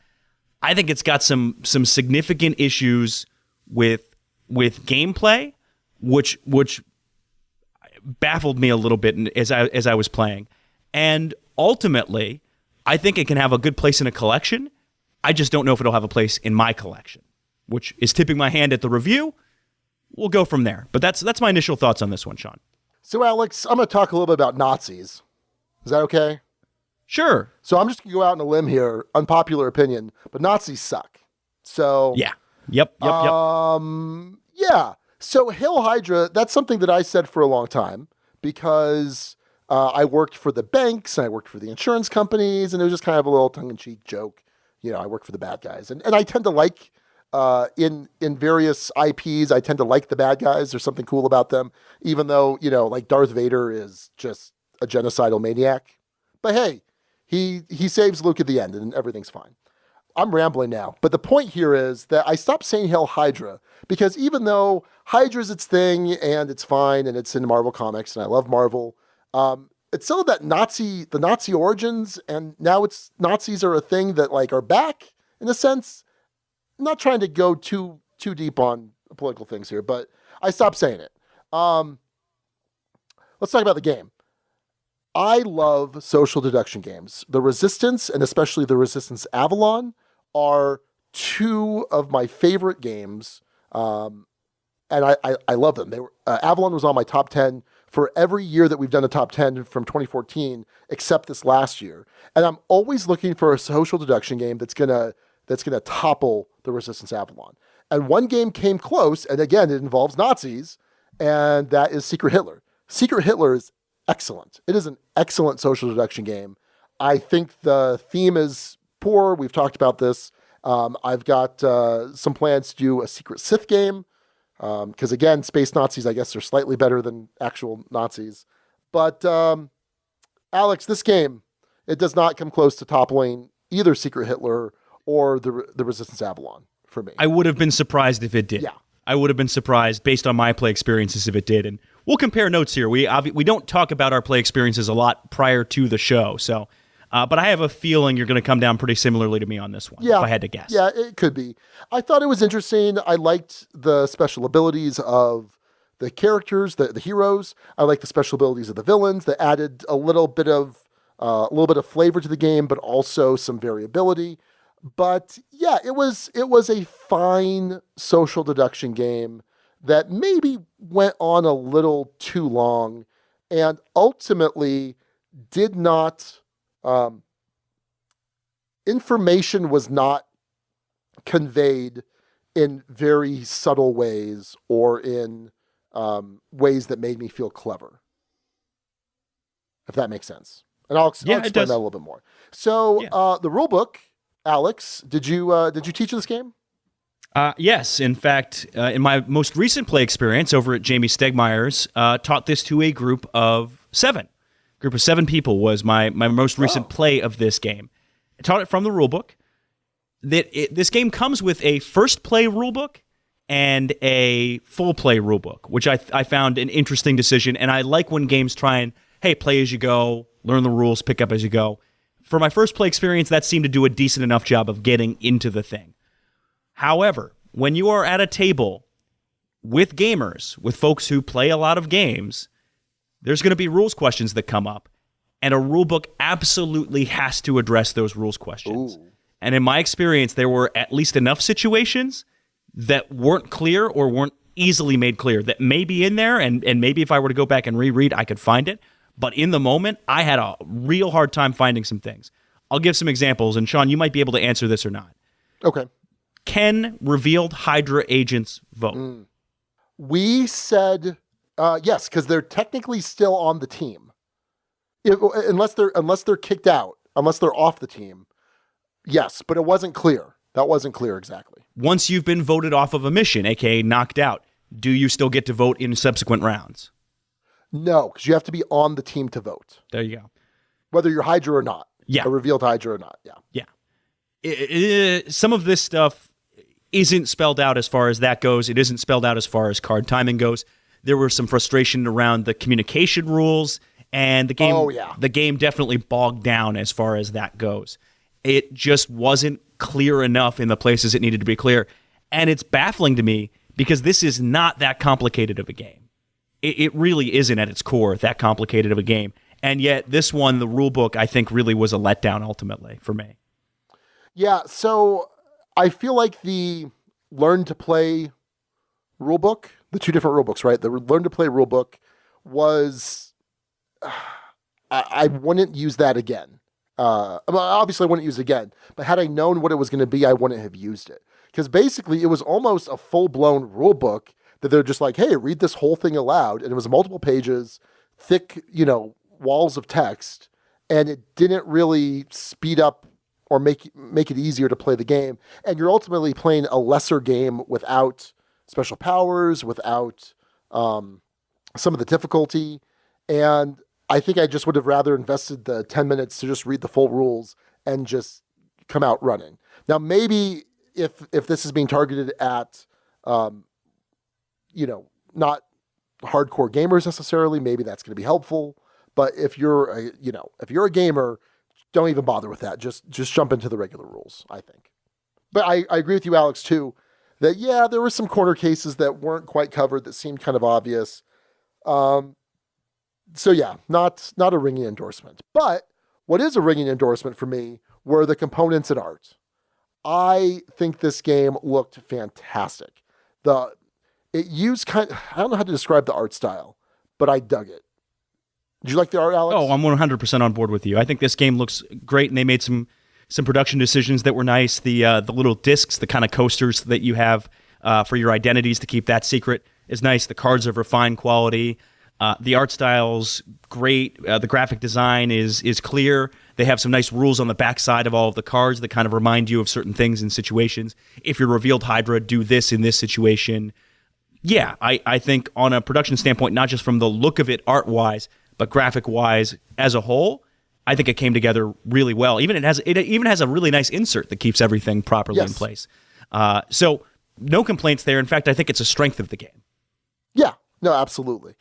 I think it's got some significant issues with gameplay, which baffled me a little bit as I was playing. And ultimately, I think it can have a good place in a collection. I just don't know if it'll have a place in my collection, which is tipping my hand at the review. We'll go from there. But that's my initial thoughts on this one, Sean. So, Alex, I'm going to talk a little bit about Nazis. Is that okay? Sure. So I'm just going to go out on a limb here, unpopular opinion, but Nazis suck. So yeah. Yep. Yeah. So Hail Hydra, that's something that I said for a long time because I worked for the banks and I worked for the insurance companies, and it was just kind of a little tongue-in-cheek joke. You know, I work for the bad guys. And I tend to like, in various IPs, I tend to like the bad guys. There's something cool about them, even though, you know, like Darth Vader is just a genocidal maniac. But hey, he saves Luke at the end and everything's fine. I'm rambling now, but the point here is that I stopped saying Hail Hydra because even though Hydra's its thing and it's fine and it's in Marvel Comics and I love Marvel, it's still that the Nazi origins, and now it's Nazis are a thing that like are back in a sense. I'm not trying to go too deep on political things here, but I stopped saying it. Let's talk about the game. I love social deduction games. The Resistance, and especially the Resistance Avalon, are two of my favorite games, and I love them. They were Avalon was on my top 10 for every year that we've done a top 10 from 2014, except this last year. And I'm always looking for a social deduction game that's gonna topple the Resistance Avalon. And one game came close, and again, it involves Nazis, and that is Secret Hitler. Secret Hitler is excellent. It is an excellent social deduction game. I think the theme is poor. We've talked about this. I've got some plans to do a Secret Sith game because, again, space Nazis, I guess, are slightly better than actual Nazis. But, Alex, this game, it does not come close to toppling either Secret Hitler or the Resistance Avalon for me. I would have been surprised if it did. Yeah. I would have been surprised based on my play experiences if it did. And we'll compare notes here. We don't talk about our play experiences a lot prior to the show. So, but I have a feeling you're going to come down pretty similarly to me on this one, if I had to guess. Yeah, it could be. I thought it was interesting. I liked the special abilities of the characters, the heroes. I liked the special abilities of the villains that added a little bit of flavor to the game, but also some variability. But yeah, it was a fine social deduction game that maybe went on a little too long and ultimately did not, information was not conveyed in very subtle ways or in ways that made me feel clever. If that makes sense. And I'll explain that a little bit more. So the rule book, Alex, did you teach this game? Yes. In fact, in my most recent play experience over at Jamie Stegmeier's, taught this to a group of 7. A group of 7 people was my most recent play of this game. I taught it from the rulebook. This game comes with a first play rulebook and a full play rulebook, which I found an interesting decision. And I like when games try and, hey, play as you go, learn the rules, pick up as you go. For my first play experience, that seemed to do a decent enough job of getting into the thing. However, when you are at a table with gamers, with folks who play a lot of games, there's going to be rules questions that come up, and a rulebook absolutely has to address those rules questions. Ooh. And in my experience, there were at least enough situations that weren't clear or weren't easily made clear that may be in there, and maybe if I were to go back and reread, I could find it. But in the moment, I had a real hard time finding some things. I'll give some examples, and Sean, you might be able to answer this or not. Okay. Can revealed Hydra agents vote? We said yes, because they're technically still on the team. Unless they're kicked out, unless they're off the team. Yes, but it wasn't clear. That wasn't clear exactly. Once you've been voted off of a mission, aka knocked out, do you still get to vote in subsequent rounds? No, because you have to be on the team to vote. There you go. Whether you're Hydra or not. Yeah. A revealed Hydra or not. Yeah. Yeah. Some of this stuff isn't spelled out as far as that goes. It isn't spelled out as far as card timing goes. There was some frustration around the communication rules, and the game definitely bogged down as far as that goes. It just wasn't clear enough in the places it needed to be clear. And it's baffling to me because this is not that complicated of a game. It really isn't at its core that complicated of a game. And yet this one, the rule book, I think really was a letdown ultimately for me. Yeah, so I feel like the Learn to Play rulebook, the two different rulebooks, right? The Learn to Play rulebook was, I wouldn't use that again. Obviously I wouldn't use it again, but had I known what it was going to be, I wouldn't have used it. Because basically it was almost a full-blown rulebook that they're just like, hey, read this whole thing aloud. And it was multiple pages, thick, walls of text, and it didn't really speed up or make it easier to play the game. And you're ultimately playing a lesser game without special powers, without some of the difficulty. And I think I just would have rather invested the 10 minutes to just read the full rules and just come out running. Now, maybe if this is being targeted at, not hardcore gamers necessarily, maybe that's going to be helpful. But if you're a gamer, don't even bother with that. Just jump into the regular rules, I think. But I agree with you, Alex, too, that, yeah, there were some corner cases that weren't quite covered that seemed kind of obvious. So, yeah, not a ringing endorsement. But what is a ringing endorsement for me were the components and art. I think this game looked fantastic. It used I don't know how to describe the art style, but I dug it. Did you like the art, Alex? Oh, I'm 100% on board with you. I think this game looks great, and they made some production decisions that were nice. The little discs, the kind of coasters that you have for your identities to keep that secret is nice. The cards are of refined quality. The art style's great. The graphic design is clear. They have some nice rules on the backside of all of the cards that kind of remind you of certain things in situations. If you're revealed Hydra, do this in this situation. Yeah, I think on a production standpoint, not just from the look of it art-wise, but graphic-wise as a whole, I think it came together really well. It even has a really nice insert that keeps everything properly in place. So no complaints there. In fact, I think it's a strength of the game. Yeah, no, absolutely.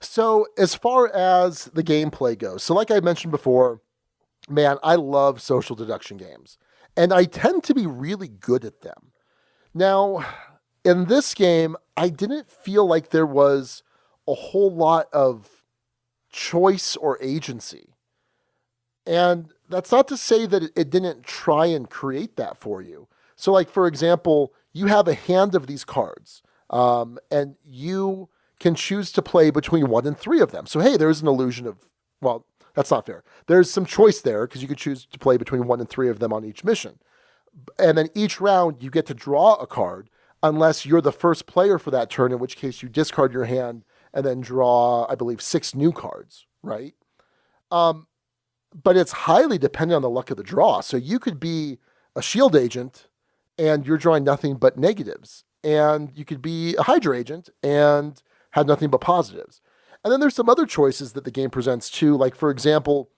So as far as the gameplay goes, so like I mentioned before, man, I love social deduction games, and I tend to be really good at them. Now, in this game, I didn't feel like there was a whole lot of choice or agency. And that's not to say that it didn't try and create that for you. So like, for example, you have a hand of these cards, and you can choose to play between 1 and 3 of them. So, hey, there's an illusion of, well, that's not fair. There's some choice there because you could choose to play between 1 and 3 of them on each mission. And then each round you get to draw a card unless you're the first player for that turn, in which case you discard your hand and then draw, I believe, 6 new cards, right? But it's highly dependent on the luck of the draw. So you could be a S.H.I.E.L.D. agent and you're drawing nothing but negatives. And you could be a Hydra agent and have nothing but positives. And then there's some other choices that the game presents too. Like, for example,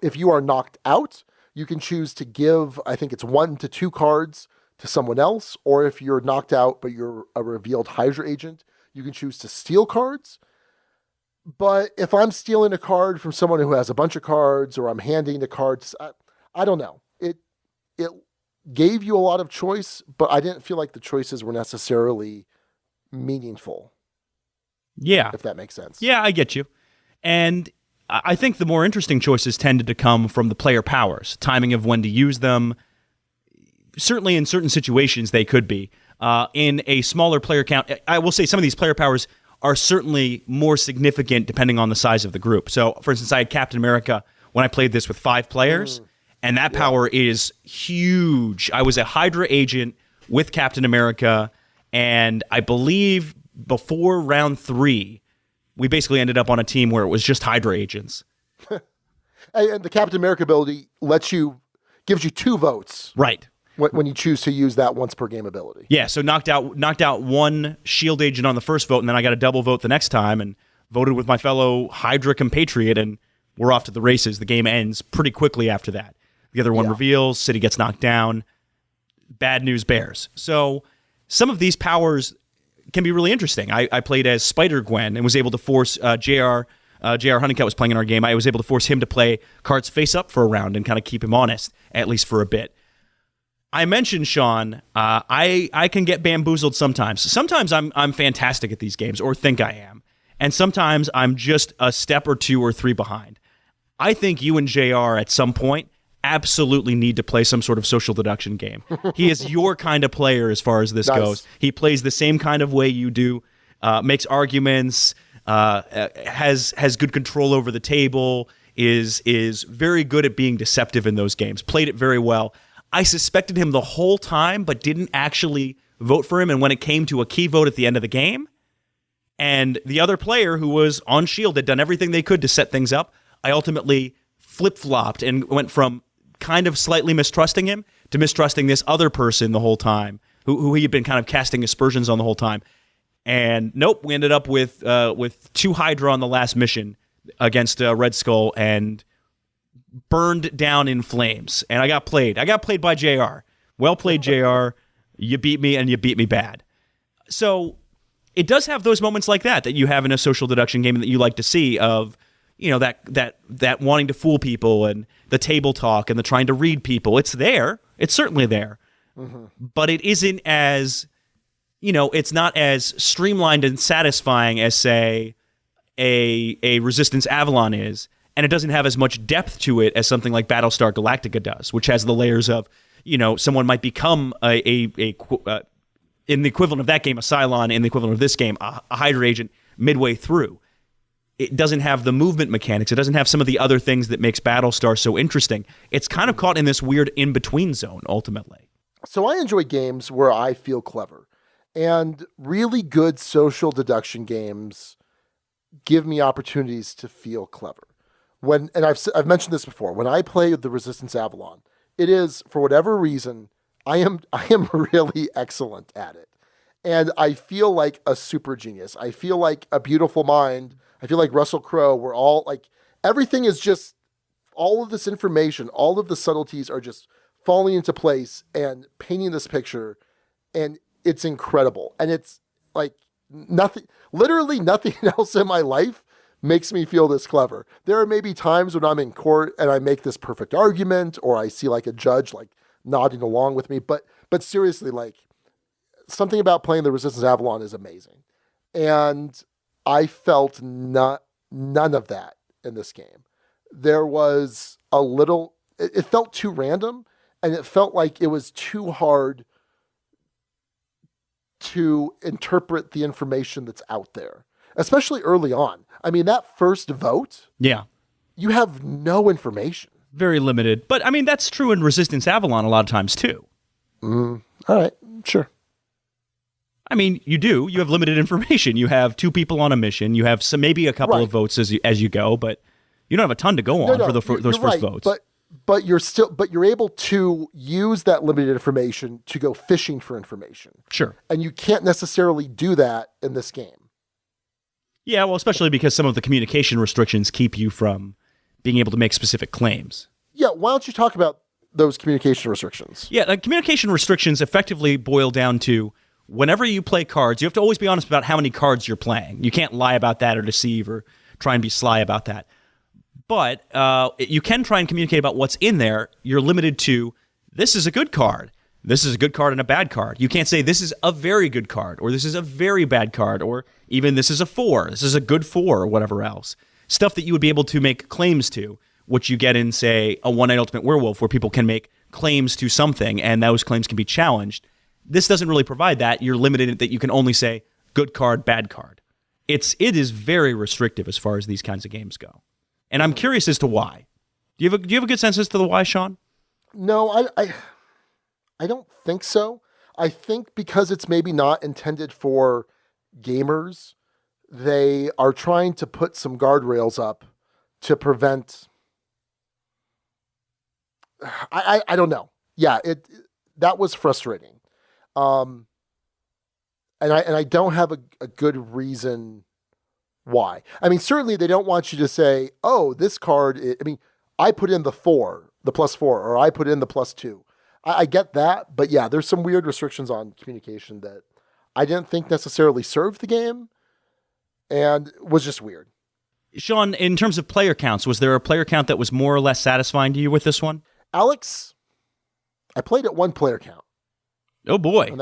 if you are knocked out, you can choose to give, I think it's 1 to 2 cards to someone else. Or if you're knocked out, but you're a revealed Hydra agent, you can choose to steal cards. But if I'm stealing a card from someone who has a bunch of cards, or I'm handing a card, I don't know. It gave you a lot of choice, but I didn't feel like the choices were necessarily meaningful. Yeah. If that makes sense. Yeah, I get you. And I think the more interesting choices tended to come from the player powers, timing of when to use them. Certainly in certain situations they could be. In a smaller player count, I will say some of these player powers are certainly more significant depending on the size of the group. So, for instance, I had Captain America when I played this with 5 players, and that power is huge. I was a Hydra agent with Captain America, and I believe before round 3, we basically ended up on a team where it was just Hydra agents. And the Captain America ability gives you 2 votes. Right. when you choose to use that once per game ability. Yeah, so knocked out one shield agent on the first vote, and then I got a double vote the next time, and voted with my fellow Hydra compatriot, and we're off to the races. The game ends pretty quickly after that. The other one reveals, city gets knocked down, bad news bears. So some of these powers can be really interesting. I played as Spider-Gwen and was able to force J.R. Honeycutt was playing in our game. I was able to force him to play cards face up for a round and kind of keep him honest, at least for a bit. I mentioned, Sean, I can get bamboozled sometimes. Sometimes I'm fantastic at these games, or think I am. And sometimes I'm just a step or two or three behind. I think you and JR at some point absolutely need to play some sort of social deduction game. He is your kind of player as far as this goes. He plays the same kind of way you do, makes arguments, has good control over the table, is very good at being deceptive in those games, played it very well. I suspected him the whole time, but didn't actually vote for him. And when it came to a key vote at the end of the game, and the other player who was on S.H.I.E.L.D. had done everything they could to set things up, I ultimately flip-flopped and went from kind of slightly mistrusting him to mistrusting this other person the whole time, who he had been kind of casting aspersions on the whole time. And nope, we ended up with 2 Hydra on the last mission against Red Skull and burned down in flames. And I got played. I got played by JR. Well played, JR. You beat me, and you beat me bad. So it does have those moments like that you have in a social deduction game that you like to see of, that wanting to fool people and the table talk and the trying to read people. It's there. It's certainly there. Mm-hmm. But it isn't as, it's not as streamlined and satisfying as, say, a Resistance Avalon is. And it doesn't have as much depth to it as something like Battlestar Galactica does, which has the layers of, someone might become in the equivalent of that game, a Cylon, in the equivalent of this game, a Hydra agent midway through. It doesn't have the movement mechanics. It doesn't have some of the other things that makes Battlestar so interesting. It's kind of caught in this weird in-between zone, ultimately. So I enjoy games where I feel clever. And really good social deduction games give me opportunities to feel clever. I've mentioned this before, when I play the Resistance Avalon, it is, for whatever reason, I am really excellent at it. And I feel like a super genius. I feel like a beautiful mind. I feel like Russell Crowe. We're all like, everything is just, all of this information, all of the subtleties are just falling into place and painting this picture. And it's incredible. And it's like literally nothing else in my life makes me feel this clever. There are maybe times when I'm in court and I make this perfect argument, or I see like a judge like nodding along with me. But seriously, like, something about playing the Resistance Avalon is amazing. And I felt none of that in this game. There was it felt too random, and it felt like it was too hard to interpret the information that's out there, especially early on. I mean, that first vote, you have no information. Very limited. But, I mean, that's true in Resistance Avalon a lot of times, too. All right, sure. I mean, you do. You have limited information. You have 2 people on a mission. You have maybe a couple of votes as you go, but you don't have a ton to go on for those first votes. But you're able to use that limited information to go fishing for information. Sure. And you can't necessarily do that in this game. Yeah, well, especially because some of the communication restrictions keep you from being able to make specific claims. Yeah, why don't you talk about those communication restrictions? Yeah, communication restrictions effectively boil down to, whenever you play cards, you have to always be honest about how many cards you're playing. You can't lie about that or deceive or try and be sly about that. But you can try and communicate about what's in there. You're limited to, this is a good card. This is a good card and a bad card. You can't say this is a very good card, or this is a very bad card, or even this is a 4. This is a good 4, or whatever else. Stuff that you would be able to make claims to, which you get in, say, a One Night Ultimate Werewolf, where people can make claims to something, and those claims can be challenged. This doesn't really provide that. You're limited in that you can only say good card, bad card. It is very restrictive as far as these kinds of games go. And I'm curious as to why. Do you have a good sense as to the why, Sean? No, I don't think so. I think because it's maybe not intended for gamers, they are trying to put some guardrails up to prevent. I don't know. Yeah, that was frustrating. And I don't have a good reason why. I mean, certainly they don't want you to say, oh, this card, I put in the +4, or I put in the +2. I get that, but yeah, there's some weird restrictions on communication that I didn't think necessarily served the game and was just weird. Sean, in terms of player counts, was there a player count that was more or less satisfying to you with this one? Alex, I played at 1 player count. Oh boy.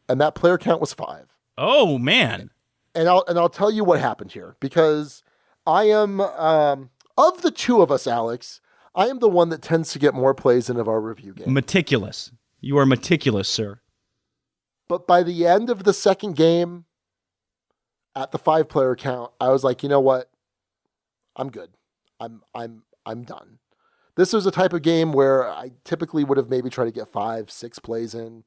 And that player count was 5. Oh man. And I'll tell you what happened here, because I am of the two of us, Alex, I am the one that tends to get more plays in of our review game. Meticulous. You are meticulous, sir. But by the end of the second game, at the 5 player count, I was like, you know what? I'm good. I'm done. This was a type of game where I typically would have maybe tried to get 5, 6 plays in.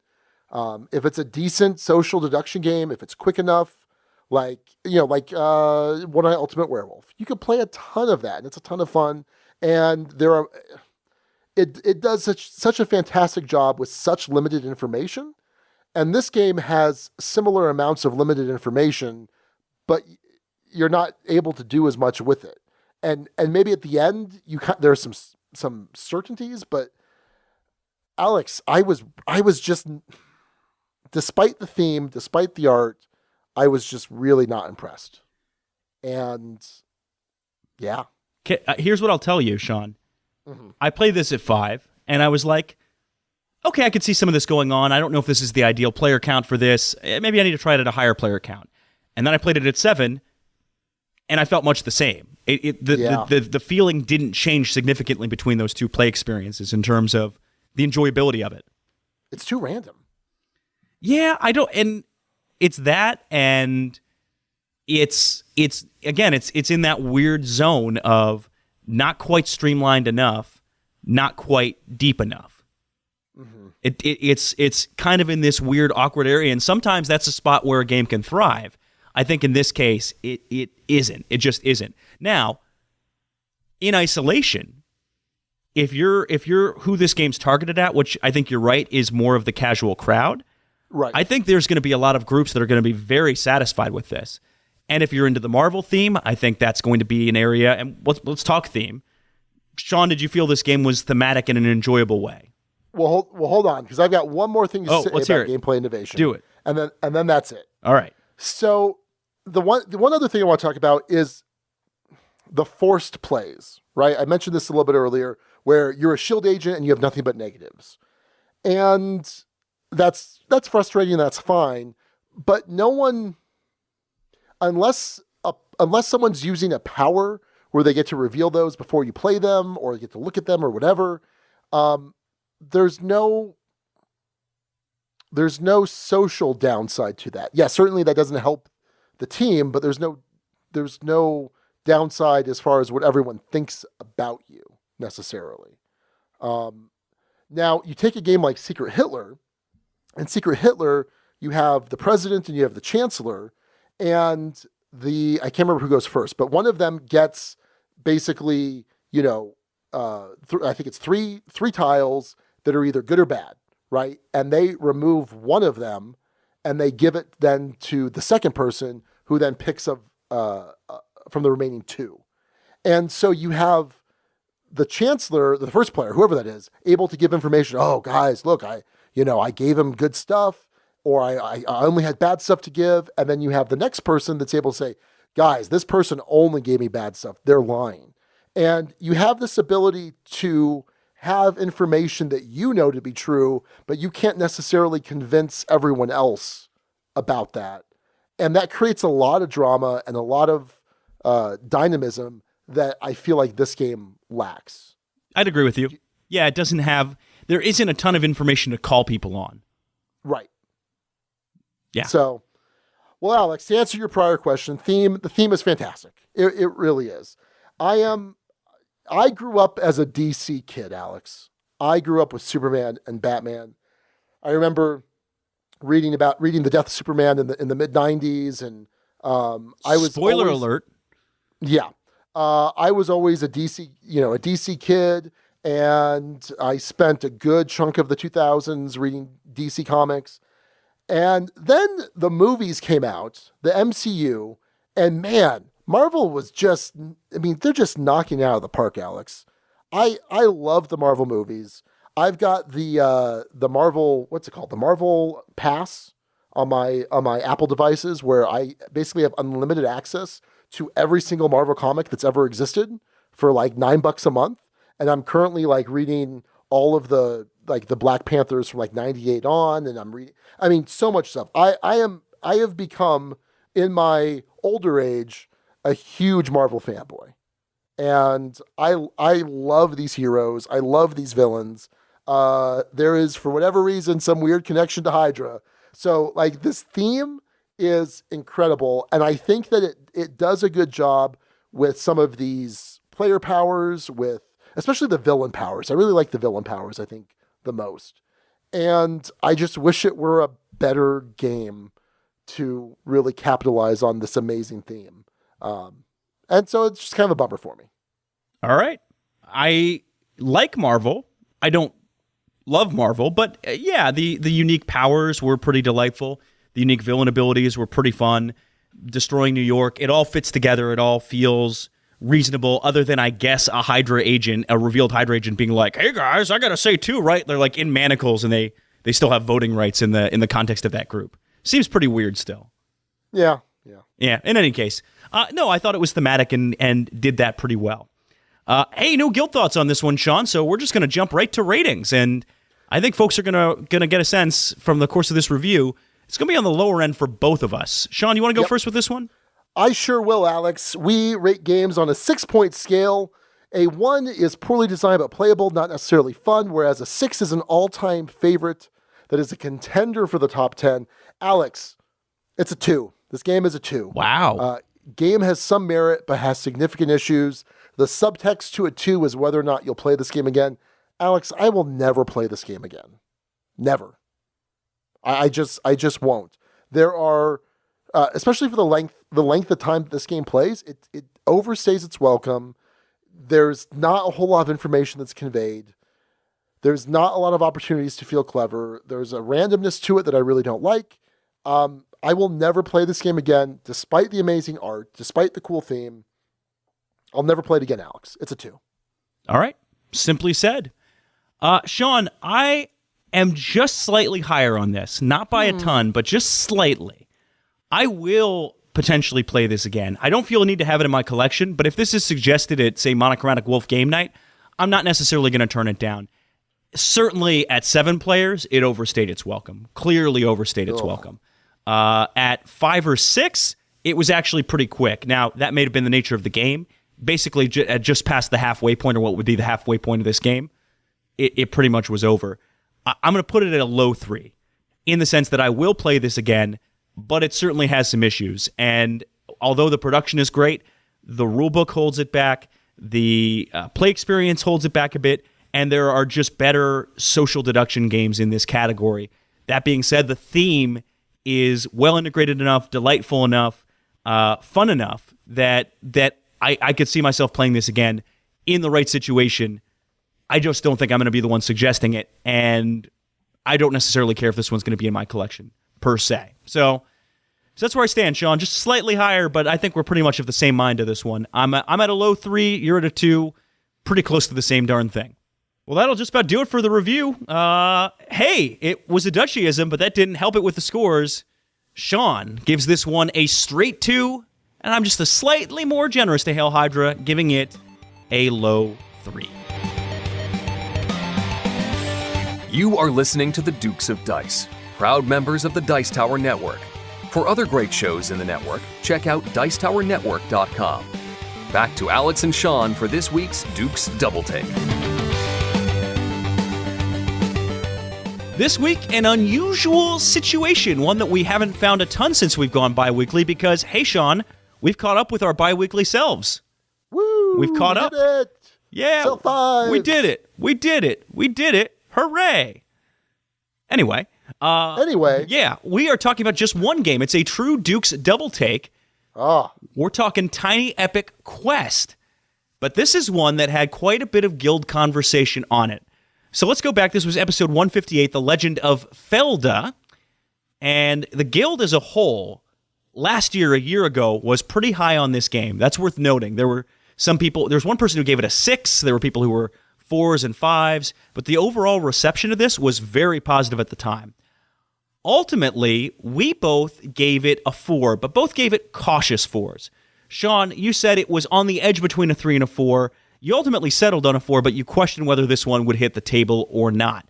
If it's a decent social deduction game, if it's quick enough, like One Eye Ultimate Werewolf, you could play a ton of that, and it's a ton of fun. And it does such a fantastic job with such limited information. And this game has similar amounts of limited information, but you're not able to do as much with it. And maybe at the end there are some certainties, but Alex, I was just, despite the theme, despite the art, I was just really not impressed. And yeah. Here's what I'll tell you, Sean. Mm-hmm. I played this at 5, and I was like, okay, I could see some of this going on. I don't know if this is the ideal player count for this. Maybe I need to try it at a higher player count. And then I played it at 7, and I felt much the same. The feeling didn't change significantly between those two play experiences in terms of the enjoyability of it. It's too random. Yeah, I don't, and it's that, and it's in that weird zone of not quite streamlined enough, not quite deep enough. Mm-hmm. It's kind of in this weird, awkward area, and sometimes that's a spot where a game can thrive. I think in this case, it isn't. It just isn't. Now, in isolation, if you're who this game's targeted at, which I think you're right, is more of the casual crowd, right? I think there's going to be a lot of groups that are going to be very satisfied with this. And if you're into the Marvel theme, I think that's going to be an area. And let's talk theme. Sean, did you feel this game was thematic in an enjoyable way? Well, hold on, because I've got one more thing to say about gameplay innovation. Do it, and then that's it. All right. So the one other thing I want to talk about is the forced plays. Right, I mentioned this a little bit earlier, where you're a S.H.I.E.L.D. agent and you have nothing but negatives, and that's frustrating. That's fine, but no one, unless someone's using a power where they get to reveal those before you play them or get to look at them or whatever, there's no social downside to that. Yeah, certainly that doesn't help the team, but there's no downside as far as what everyone thinks about you necessarily. Now you take a game like Secret Hitler. In Secret Hitler, you have the president and you have the chancellor, and I can't remember who goes first, but one of them gets basically, I think it's three tiles that are either good or bad, right? And they remove one of them and they give it then to the second person, who then picks up from the remaining 2. And so you have the chancellor, the first player, whoever that is, able to give information. Oh, guys, look, I gave him good stuff, or I only had bad stuff to give. And then you have the next person that's able to say, guys, this person only gave me bad stuff. They're lying. And you have this ability to have information that you know to be true, but you can't necessarily convince everyone else about that. And that creates a lot of drama and a lot of dynamism that I feel like this game lacks. I'd agree with you. Yeah, there isn't a ton of information to call people on. Right. Yeah. So, well, Alex, to answer your prior question, the theme is fantastic. It really is. I grew up as a DC kid, Alex. I grew up with Superman and Batman. I remember reading the death of Superman in the mid-90s, and I was spoiler alert. Yeah. I was always a DC kid, and I spent a good chunk of the 2000s reading DC comics. And then the movies came out, the MCU, and man, Marvel was just, I mean, they're just knocking it out of the park, Alex. I love the Marvel movies. I've got the Marvel, what's it called? The Marvel Pass on my Apple devices, where I basically have unlimited access to every single Marvel comic that's ever existed for like $9 a month. And I'm currently like reading all of the Black Panthers from like 98 on, and I'm reading, I mean, so much stuff. I have become, in my older age, a huge Marvel fanboy. And I love these heroes. I love these villains. There is, for whatever reason, some weird connection to Hydra. So like this theme is incredible. And I think that it does a good job with some of these player powers, with especially the villain powers. I really like the villain powers, I think, the most. And I just wish it were a better game to really capitalize on this amazing theme. And so it's just kind of a bummer for me. All right. I like Marvel. I don't love Marvel, but yeah, the unique powers were pretty delightful. The unique villain abilities were pretty fun. Destroying New York, it all fits together. It all feels reasonable, other than, I guess, a Hydra agent, a revealed Hydra agent being like, hey guys, I gotta say too, right? They're like in manacles and they still have voting rights in the context of that group. Seems pretty weird still. Yeah. Yeah, in any case. No, I thought it was thematic and did that pretty well. Hey, no guilt thoughts on this one, Sean, so we're just going to jump right to ratings. And I think folks are going to get a sense from the course of this review. It's going to be on the lower end for both of us. Sean, you want to go first with this one? I sure will, Alex. We rate games on a 6-point scale. A 1 is poorly designed but playable, not necessarily fun, whereas a 6 is an all-time favorite that is a contender for the top 10. Alex, it's a 2. This game is a 2. Wow. Game has some merit, but has significant issues. The subtext to a 2 is whether or not you'll play this game again. Alex, I will never play this game again. Never. I just won't. There are, especially for the length of time this game plays, it overstays its welcome. There's not a whole lot of information that's conveyed. There's not a lot of opportunities to feel clever. There's a randomness to it that I really don't like. I will never play this game again, despite the amazing art, despite the cool theme. I'll never play it again, Alex. It's a 2. All right. Simply said. Sean, I am just slightly higher on this. Not by a ton, but just slightly. I will potentially play this again. I don't feel a need to have it in my collection, but if this is suggested at, say, Monochromatic Wolf Game Night, I'm not necessarily going to turn it down. Certainly at 7 players, it overstayed its welcome. Clearly overstayed its welcome. At 5 or 6, it was actually pretty quick. Now, that may have been the nature of the game. Basically, just past the halfway point, or what would be the halfway point of this game, it pretty much was over. I'm going to put it at a low 3, in the sense that I will play this again, but it certainly has some issues. And although the production is great, the rulebook holds it back, the play experience holds it back a bit, and there are just better social deduction games in this category. That being said, the theme is well integrated enough, delightful enough, fun enough that I could see myself playing this again in the right situation. I just don't think I'm going to be the one suggesting it, and I don't necessarily care if this one's going to be in my collection, per se. So that's where I stand, Sean. Just slightly higher, but I think we're pretty much of the same mind to this one. I'm at a low 3, you're at a 2, pretty close to the same darn thing. Well, that'll just about do it for the review. Hey, it was a Dutchyism, but that didn't help it with the scores. Sean gives this one a straight 2, and I'm just a slightly more generous to Hail Hydra, giving it a low 3. You are listening to the Dukes of Dice, proud members of the Dice Tower Network. For other great shows in the network, check out Dicetowernetwork.com. Back to Alex and Sean for this week's Dukes Double-Take. This week, an unusual situation, one that we haven't found a ton since we've gone bi-weekly, because, hey, Sean, we've caught up with our bi-weekly selves. Woo! We've caught up. Did it. Yeah, Self fives. we did it. Hooray! Anyway, yeah, we are talking about just one game. It's a true Dukes Double-Take. Ah. We're talking Tiny Epic Quest. But this is one that had quite a bit of guild conversation on it. So let's go back. This was episode 158, The Legend of S.H.I.E.L.D. And the guild as a whole, last year, a year ago, was pretty high on this game. That's worth noting. There were some people, there was one person who gave it a 6. There were people who were 4s and 5s. But the overall reception of this was very positive at the time. Ultimately, we both gave it a 4, but both gave it cautious 4s. Sean, you said it was on the edge between a 3 and a 4. You ultimately settled on a 4, but you questioned whether this one would hit the table or not.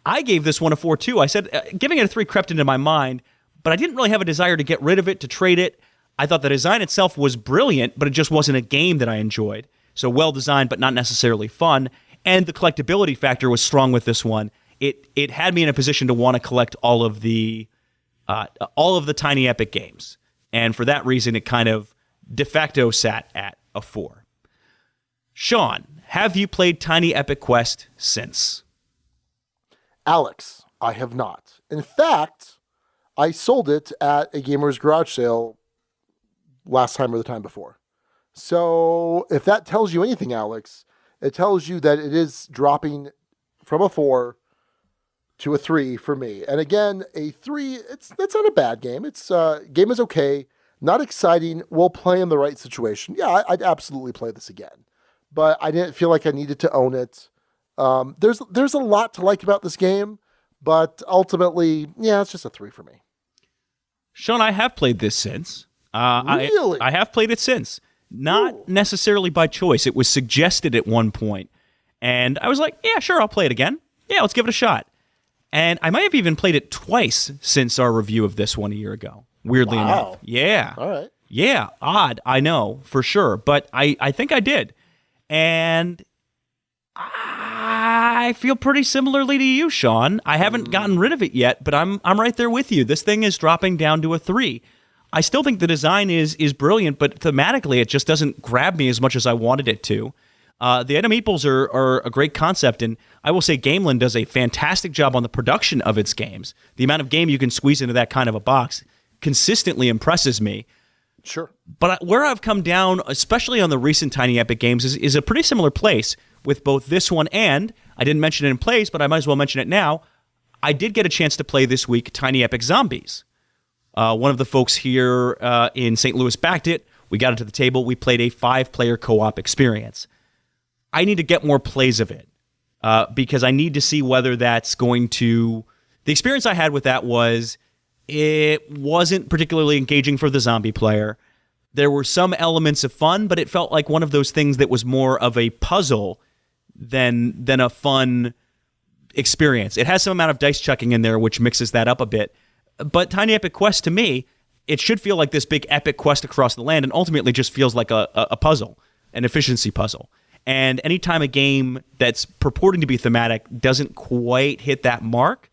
I gave this one a 4 too. I said giving it a 3 crept into my mind, but I didn't really have a desire to get rid of it, to trade it. I thought the design itself was brilliant, but it just wasn't a game that I enjoyed. So well designed, but not necessarily fun. And the collectability factor was strong with this one. It had me in a position to want to collect all of the Tiny Epic games. And for that reason, it kind of de facto sat at a 4. Sean, have you played Tiny Epic Quest since? Alex, I have not. In fact, I sold it at a gamer's garage sale last time or the time before. So if that tells you anything, Alex, it tells you that it is dropping from a 4 to a 3 for me. And again, a 3, that's not a bad game. It's game is okay, not exciting. We'll play in the right situation. Yeah, I'd absolutely play this again. But I didn't feel like I needed to own it. There's a lot to like about this game, but ultimately, yeah, it's just a 3 for me. Sean, I have played this since. Really? I have played it since. Not necessarily by choice. It was suggested at one point, and I was like, yeah, sure, I'll play it again. Yeah, let's give it a shot. And I might have even played it twice since our review of this one a year ago, weirdly enough. Yeah. All right. Yeah, odd, I know, for sure, but I think I did. And I feel pretty similarly to you, Sean. I haven't gotten rid of it yet, but I'm right there with you. This thing is dropping down to a 3. I still think the design is brilliant, but thematically it just doesn't grab me as much as I wanted it to. The item meeples are a great concept, and I will say Gameland does a fantastic job on the production of its games. The amount of game you can squeeze into that kind of a box consistently impresses me. Sure. But where I've come down, especially on the recent Tiny Epic games, is a pretty similar place with both this one and, I didn't mention it in plays, but I might as well mention it now, I did get a chance to play this week Tiny Epic Zombies. One of the folks here in St. Louis backed it. We got it to the table. We played a 5-player co-op experience. I need to get more plays of it because I need to see whether that's going to... The experience I had with that was it wasn't particularly engaging for the zombie player. There were some elements of fun, but it felt like one of those things that was more of a puzzle than a fun experience. It has some amount of dice chucking in there, which mixes that up a bit. But Tiny Epic Quest, to me, it should feel like this big epic quest across the land, and ultimately just feels like a puzzle, an efficiency puzzle. And anytime a game that's purporting to be thematic doesn't quite hit that mark,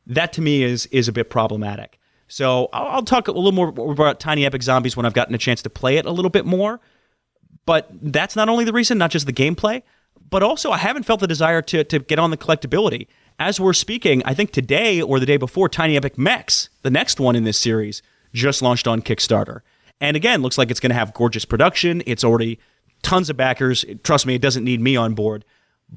that to me is a bit problematic. So I'll talk a little more about Tiny Epic Zombies when I've gotten a chance to play it a little bit more. But that's not only the reason, not just the gameplay, but also I haven't felt the desire to get on the collectability. As we're speaking, I think today or the day before, Tiny Epic Mechs, the next one in this series, just launched on Kickstarter. And again, looks like it's going to have gorgeous production. It's already tons of backers. Trust me, it doesn't need me on board.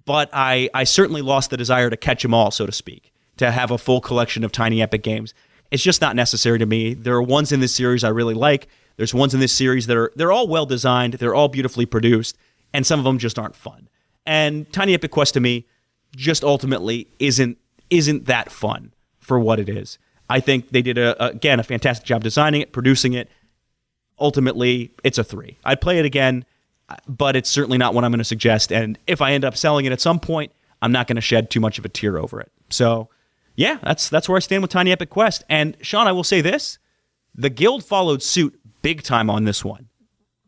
But I certainly lost the desire to catch them all, so to speak, to have a full collection of Tiny Epic games. It's just not necessary to me. There are ones in this series I really like. There's ones in this series that they're all well designed. They're all beautifully produced. And some of them just aren't fun. And Tiny Epic Quest to me just ultimately isn't that fun for what it is. I think they did, a fantastic job designing it, producing it. Ultimately, it's a 3. I'd play it again, but it's certainly not what I'm going to suggest. And if I end up selling it at some point, I'm not going to shed too much of a tear over it. So, yeah, that's where I stand with Tiny Epic Quest. And, Sean, I will say this. The Guild followed suit big time on this one.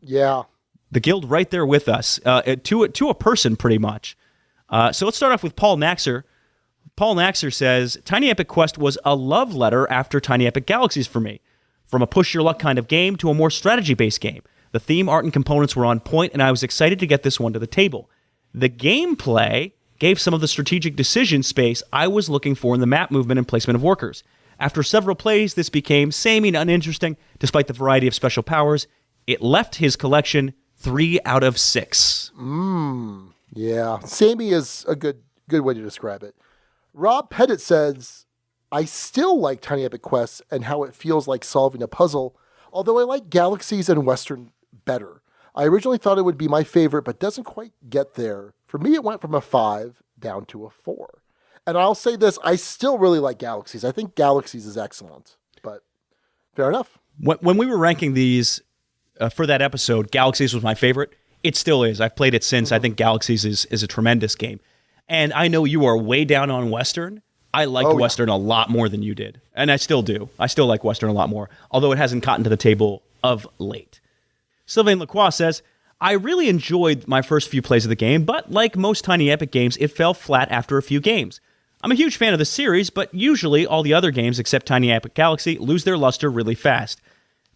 Yeah. The Guild right there with us, to a person pretty much. So let's start off with Paul Naxer. Paul Naxer says, Tiny Epic Quest was a love letter after Tiny Epic Galaxies for me. From a push-your-luck kind of game to a more strategy-based game. The theme, art, and components were on point, and I was excited to get this one to the table. The gameplay gave some of the strategic decision space I was looking for in the map movement and placement of workers. After several plays, this became samey and uninteresting, despite the variety of special powers. It left his collection 3 out of 6. Yeah, samey is a good way to describe it. Rob Pettit says, I still like Tiny Epic Quests and how it feels like solving a puzzle, although I like Galaxies and Western better. I originally thought it would be my favorite, but doesn't quite get there. For me, it went from a 5 down to a 4. And I'll say this, I still really like Galaxies. I think Galaxies is excellent, but fair enough. When we were ranking these for that episode, Galaxies was my favorite. It still is. I've played it since. I think Galaxies is a tremendous game. And I know you are way down on Western. I liked Western a lot more than you did. And I still do. I still like Western a lot more, although it hasn't gotten to the table of late. Sylvain Lacroix says, I really enjoyed my first few plays of the game, but like most Tiny Epic games, it fell flat after a few games. I'm a huge fan of the series, but usually all the other games except Tiny Epic Galaxy lose their luster really fast.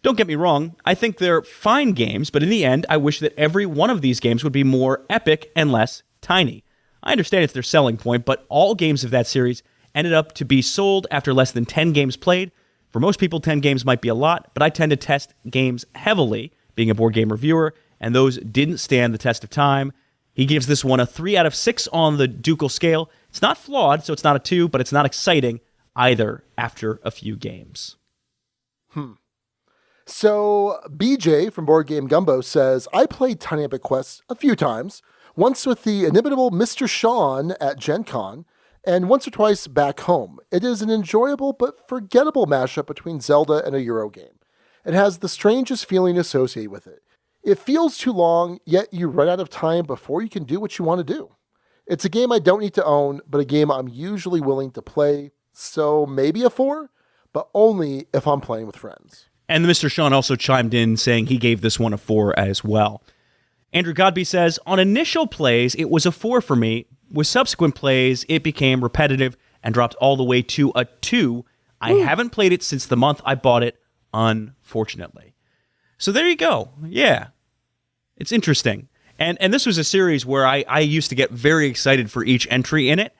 Don't get me wrong, I think they're fine games, but in the end, I wish that every one of these games would be more epic and less tiny. I understand it's their selling point, but all games of that series ended up to be sold after less than 10 games played. For most people, 10 games might be a lot, but I tend to test games heavily, being a board game reviewer, and those didn't stand the test of time. He gives this one a 3 out of 6 on the Ducal scale. It's not flawed, so it's not a 2, but it's not exciting either after a few games. So BJ from Board Game Gumbo says, I played Tiny Epic Quest a few times, once with the inimitable Mr. Sean at Gen Con, and once or twice back home. It is an enjoyable but forgettable mashup between Zelda and a Euro game. It has the strangest feeling associated with it. It feels too long, yet you run out of time before you can do what you want to do. It's a game I don't need to own, but a game I'm usually willing to play, so maybe a 4, but only if I'm playing with friends. And Mr. Sean also chimed in saying he gave this one a 4 as well. Andrew Godby says, on initial plays, it was a 4 for me. With subsequent plays, it became repetitive and dropped all the way to a 2. I haven't played it since the month I bought it, unfortunately. So there you go. Yeah. It's interesting. And this was a series where I used to get very excited for each entry in it.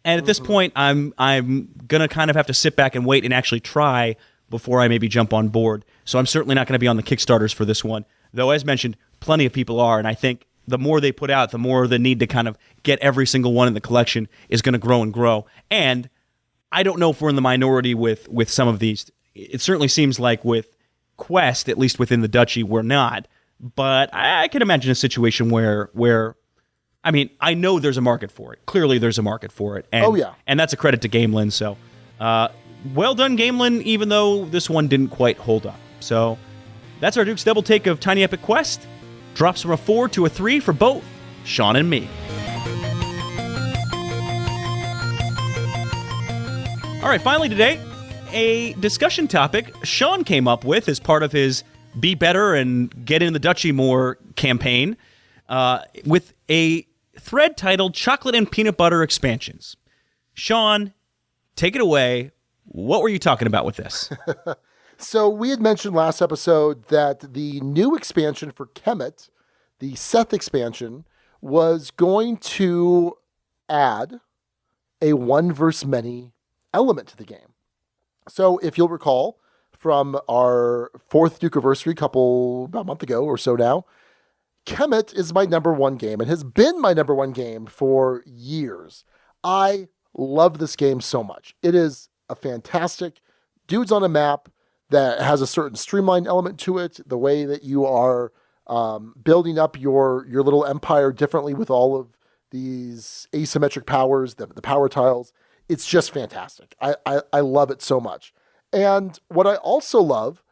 And at this point, I'm going to kind of have to sit back and wait and actually try before I maybe jump on board. So I'm certainly not going to be on the Kickstarters for this one. Though, as mentioned, plenty of people are. And I think the more they put out, the more the need to kind of get every single one in the collection is going to grow and grow. And I don't know if we're in the minority with some of these. It certainly seems like with Quest, at least within the Duchy, we're not. But I can imagine a situation where I mean, I know there's a market for it. Clearly there's a market for it. And, and that's a credit to Gamelin. So, well done, Gamelin, even though this one didn't quite hold up. So, that's our Duke's Double Take of Tiny Epic Quest. Drops from a 4 to a 3 for both Sean and me. All right, finally today, a discussion topic Sean came up with as part of his Be Better and Get in the Duchy More campaign with a thread titled Chocolate and Peanut Butter Expansions. Sean, take it away. What were you talking about with this? So we had mentioned last episode that the new expansion for Kemet, the Seth expansion, was going to add a one versus many element to the game. So if you'll recall from our 4th Duke-iversary about a month ago or so now, Kemet is my number 1 game and has been my number 1 game for years. I love this game so much. It is a fantastic dudes on a map that has a certain streamlined element to it, the way that you are building up your little empire differently with all of these asymmetric powers, the power tiles. It's just fantastic. I love it so much. And what I also love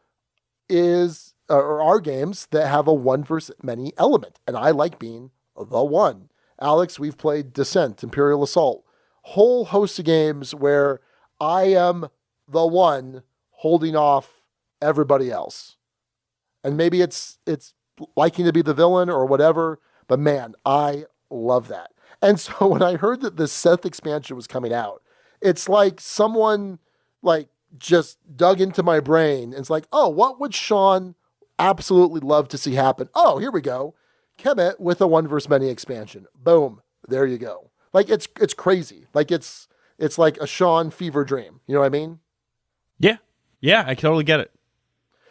are games that have a one versus many element. And I like being the one. Alex, we've played Descent, Imperial Assault, whole host of games where I am the one holding off everybody else. And maybe it's liking to be the villain or whatever, but man, I love that. And so when I heard that this Seth expansion was coming out, it's like someone just dug into my brain and it's like, oh, what would Sean absolutely love to see happen? Oh, here we go. Kemet with a one versus many expansion. Boom. There you go. It's crazy. It's like a Sean fever dream. You know what I mean? Yeah. Yeah, I totally get it.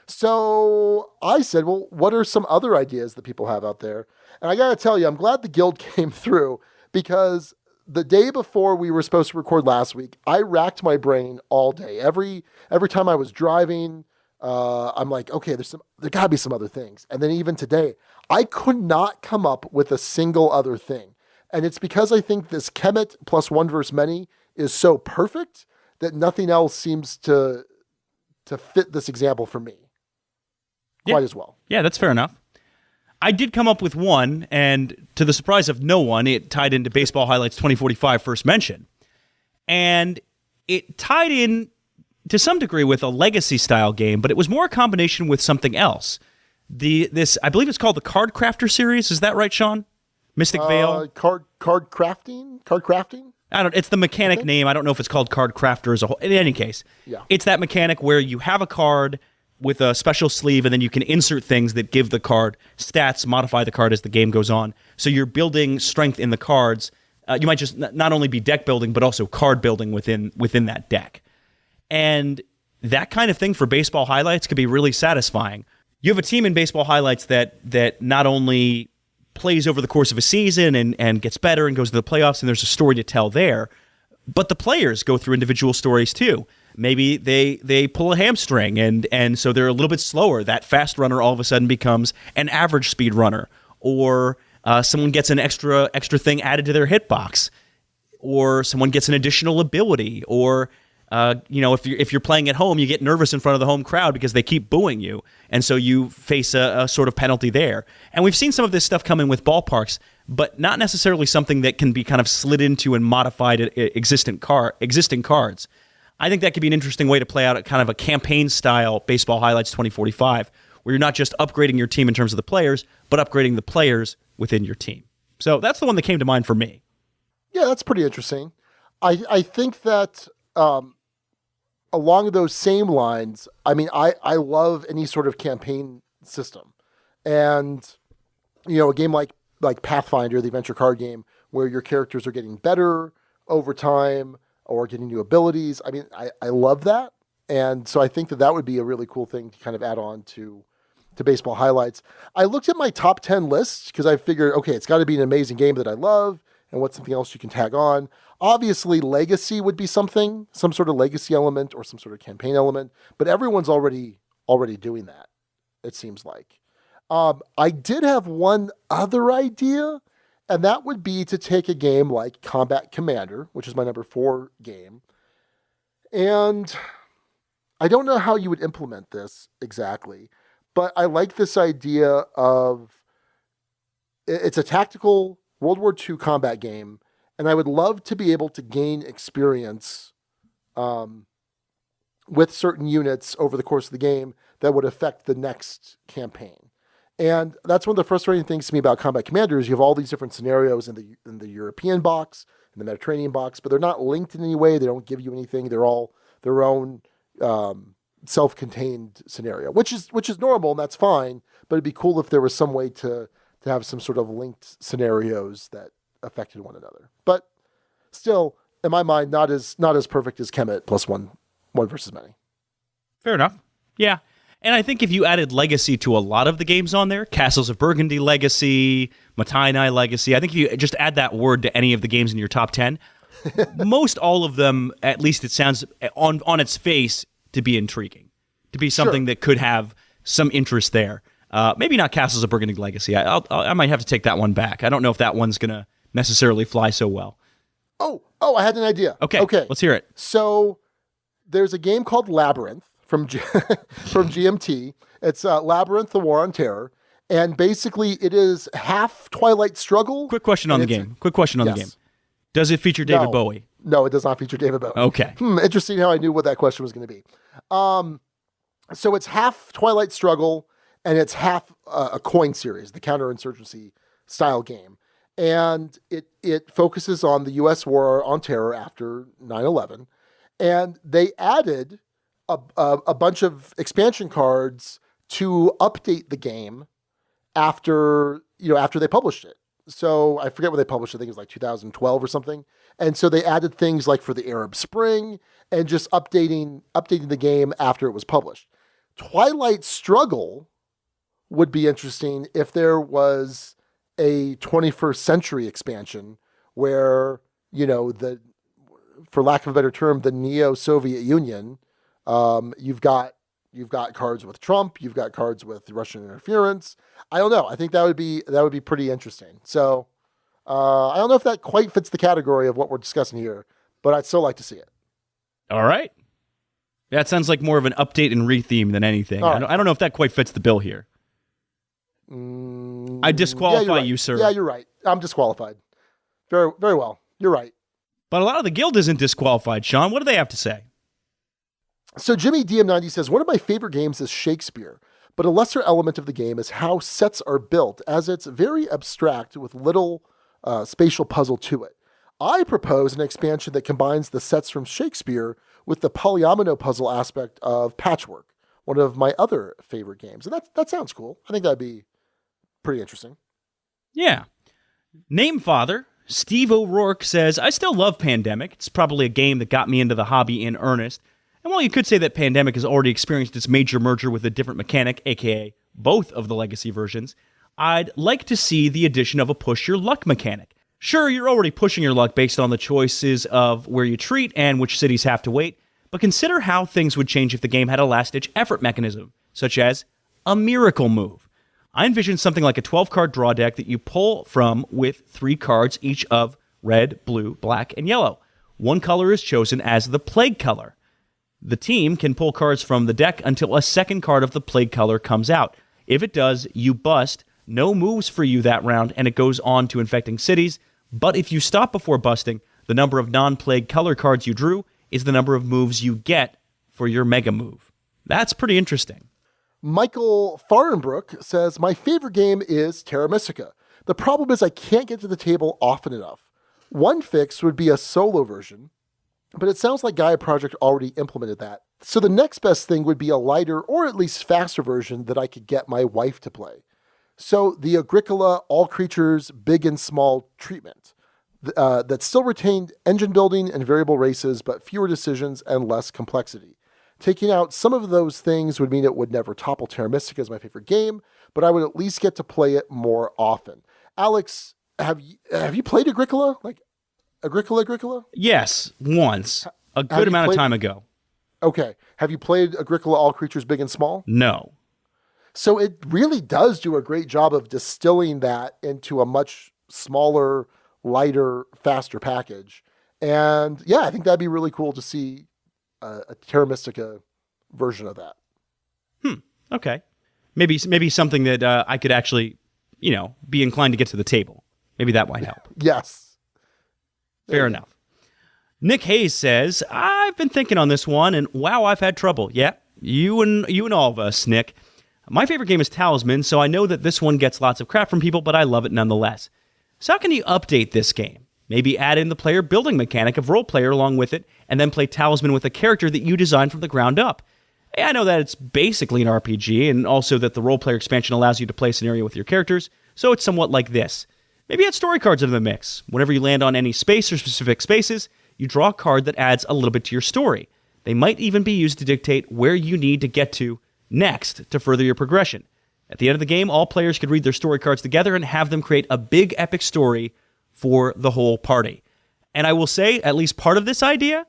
So I said, well, what are some other ideas that people have out there? And I got to tell you, I'm glad the guild came through, because the day before we were supposed to record last week, I racked my brain all day. Every time I was driving, I'm like, okay, there gotta be some other things. And then even today, I could not come up with a single other thing. And it's because I think this Kemet plus one versus many is so perfect that nothing else seems to fit this example for me quite as well. Yeah, that's fair enough. I did come up with one, and to the surprise of no one, it tied into Baseball Highlights 2045 First Mention. And it tied in to some degree with a legacy-style game, but it was more a combination with something else. I believe it's called the Card Crafter series. Is that right, Sean? Mystic Vale? Card crafting? Card crafting? It's the mechanic name. I don't know if it's called Card Crafter as a whole. In any case, It's that mechanic where you have a card with a special sleeve, and then you can insert things that give the card stats, modify the card as the game goes on. So you're building strength in the cards. You might just not only be deck building, but also card building within that deck. And that kind of thing for Baseball Highlights could be really satisfying. You have a team in Baseball Highlights that not only plays over the course of a season and gets better and goes to the playoffs, and there's a story to tell there, but the players go through individual stories too. Maybe they pull a hamstring and so they're a little bit slower. That fast runner all of a sudden becomes an average speed runner, or someone gets an extra thing added to their hitbox, or someone gets an additional ability, or if you're playing at home, you get nervous in front of the home crowd because they keep booing you, and so you face a sort of penalty there. And we've seen some of this stuff come in with ballparks, but not necessarily something that can be kind of slid into and modified existing cards. I think that could be an interesting way to play out kind of a campaign-style Baseball Highlights 2045, where you're not just upgrading your team in terms of the players, but upgrading the players within your team. So that's the one that came to mind for me. Yeah, that's pretty interesting. I think that along those same lines, I mean, I love any sort of campaign system. And, a game like Pathfinder, the adventure card game, where your characters are getting better over time, or getting new abilities. I mean, I love that. And so I think that would be a really cool thing to kind of add on to Baseball Highlights. I looked at my top 10 lists because I figured, okay, it's got to be an amazing game that I love, and what's something else you can tag on. Obviously, legacy would be some sort of legacy element or some sort of campaign element, but everyone's already doing that, it seems like. I did have one other idea, and that would be to take a game like Combat Commander, which is my number 4 game. And I don't know how you would implement this exactly, but I like this idea of it's a tactical World War II combat game, and I would love to be able to gain experience with certain units over the course of the game that would affect the next campaign. And that's one of the frustrating things to me about Combat Commander is you have all these different scenarios in the European box, in the Mediterranean box, but they're not linked in any way. They don't give you anything. They're all their own self-contained scenario, which is normal, and that's fine. But it'd be cool if there was some way to have some sort of linked scenarios that affected one another. But still, in my mind, not as perfect as Kemet plus one versus many. Fair enough. Yeah. And I think if you added Legacy to a lot of the games on there, Castles of Burgundy Legacy, Matainai Legacy, I think if you just add that word to any of the games in your top 10, most all of them, at least it sounds on its face, to be intriguing, to be something that could have some interest there. Maybe not Castles of Burgundy Legacy. I might have to take that one back. I don't know if that one's going to necessarily fly so well. Oh, I had an idea. Okay, let's hear it. So there's a game called Labyrinth from GMT. It's Labyrinth: The War on Terror, and basically it is half Twilight Struggle. Quick question on the game. The game. Does it feature David Bowie? No, it does not feature David Bowie. Okay. Interesting how I knew what that question was going to be. So it's half Twilight Struggle, and it's half a coin series, the counterinsurgency style game. And it focuses on the U.S. war on terror after 9/11. And they added a bunch of expansion cards to update the game after they published it. So I forget when they published it. I think it was like 2012 or something. And so they added things like for the Arab Spring and just updating the game after it was published. Twilight Struggle would be interesting if there was a 21st century expansion where, for lack of a better term, the neo-Soviet Union, you've got cards with Trump, you've got cards with Russian interference. I don't know. I think that would be pretty interesting. So I don't know if that quite fits the category of what we're discussing here, but I'd still like to see it. All right. That sounds like more of an update and retheme than anything. Right. I don't know if that quite fits the bill here. I disqualify you, sir. Yeah, you're right. I'm disqualified. Very, very well. You're right. But a lot of the guild isn't disqualified, Sean. What do they have to say? So Jimmy DM90 says, one of my favorite games is Shakespeare, but a lesser element of the game is how sets are built, as it's very abstract with little spatial puzzle to it. I propose an expansion that combines the sets from Shakespeare with the polyomino puzzle aspect of Patchwork, one of my other favorite games. And that sounds cool. I think that'd be pretty interesting. Yeah. Namefather, Steve O'Rourke says, I still love Pandemic. It's probably a game that got me into the hobby in earnest. And while you could say that Pandemic has already experienced its major merger with a different mechanic, aka both of the legacy versions, I'd like to see the addition of a push your luck mechanic. Sure, you're already pushing your luck based on the choices of where you treat and which cities have to wait, but consider how things would change if the game had a last-ditch effort mechanism, such as a miracle move. I envision something like a 12-card draw deck that you pull from with 3 cards, each of red, blue, black, and yellow. One color is chosen as the plague color. The team can pull cards from the deck until a second card of the plague color comes out. If it does, you bust. No moves for you that round, and it goes on to infecting cities. But if you stop before busting, the number of non-plague color cards you drew is the number of moves you get for your mega move. That's pretty interesting. Michael Farenbrook says, my favorite game is Terra Mystica. The problem is I can't get to the table often enough. One fix would be a solo version, but it sounds like Gaia Project already implemented that. So the next best thing would be a lighter or at least faster version that I could get my wife to play. So the Agricola, all creatures, big and small treatment that still retained engine building and variable races, but fewer decisions and less complexity. Taking out some of those things would mean it would never topple Terra Mystica as my favorite game, but I would at least get to play it more often. Alex, have you played Agricola? Like Agricola? Yes, once. A good amount of time ago. Okay. Have you played Agricola, all creatures, big and small? No. So it really does do a great job of distilling that into a much smaller, lighter, faster package. And yeah, I think that'd be really cool to see a Terra Mystica version of that. Okay. Maybe something that I could actually, be inclined to get to the table. Maybe that might help. Yes. Fair enough. Nick Hayes says, I've been thinking on this one, and wow, I've had trouble. Yeah, you and all of us, Nick. My favorite game is Talisman, so I know that this one gets lots of crap from people, but I love it nonetheless. So how can you update this game? Maybe add in the player building mechanic of role player along with it, and then play Talisman with a character that you designed from the ground up. I know that it's basically an RPG, and also that the role player expansion allows you to play a scenario with your characters, so it's somewhat like this. Maybe add story cards into the mix. Whenever you land on any space or specific spaces, you draw a card that adds a little bit to your story. They might even be used to dictate where you need to get to next to further your progression. At the end of the game, all players could read their story cards together and have them create a big epic story for the whole party. And I will say, at least part of this idea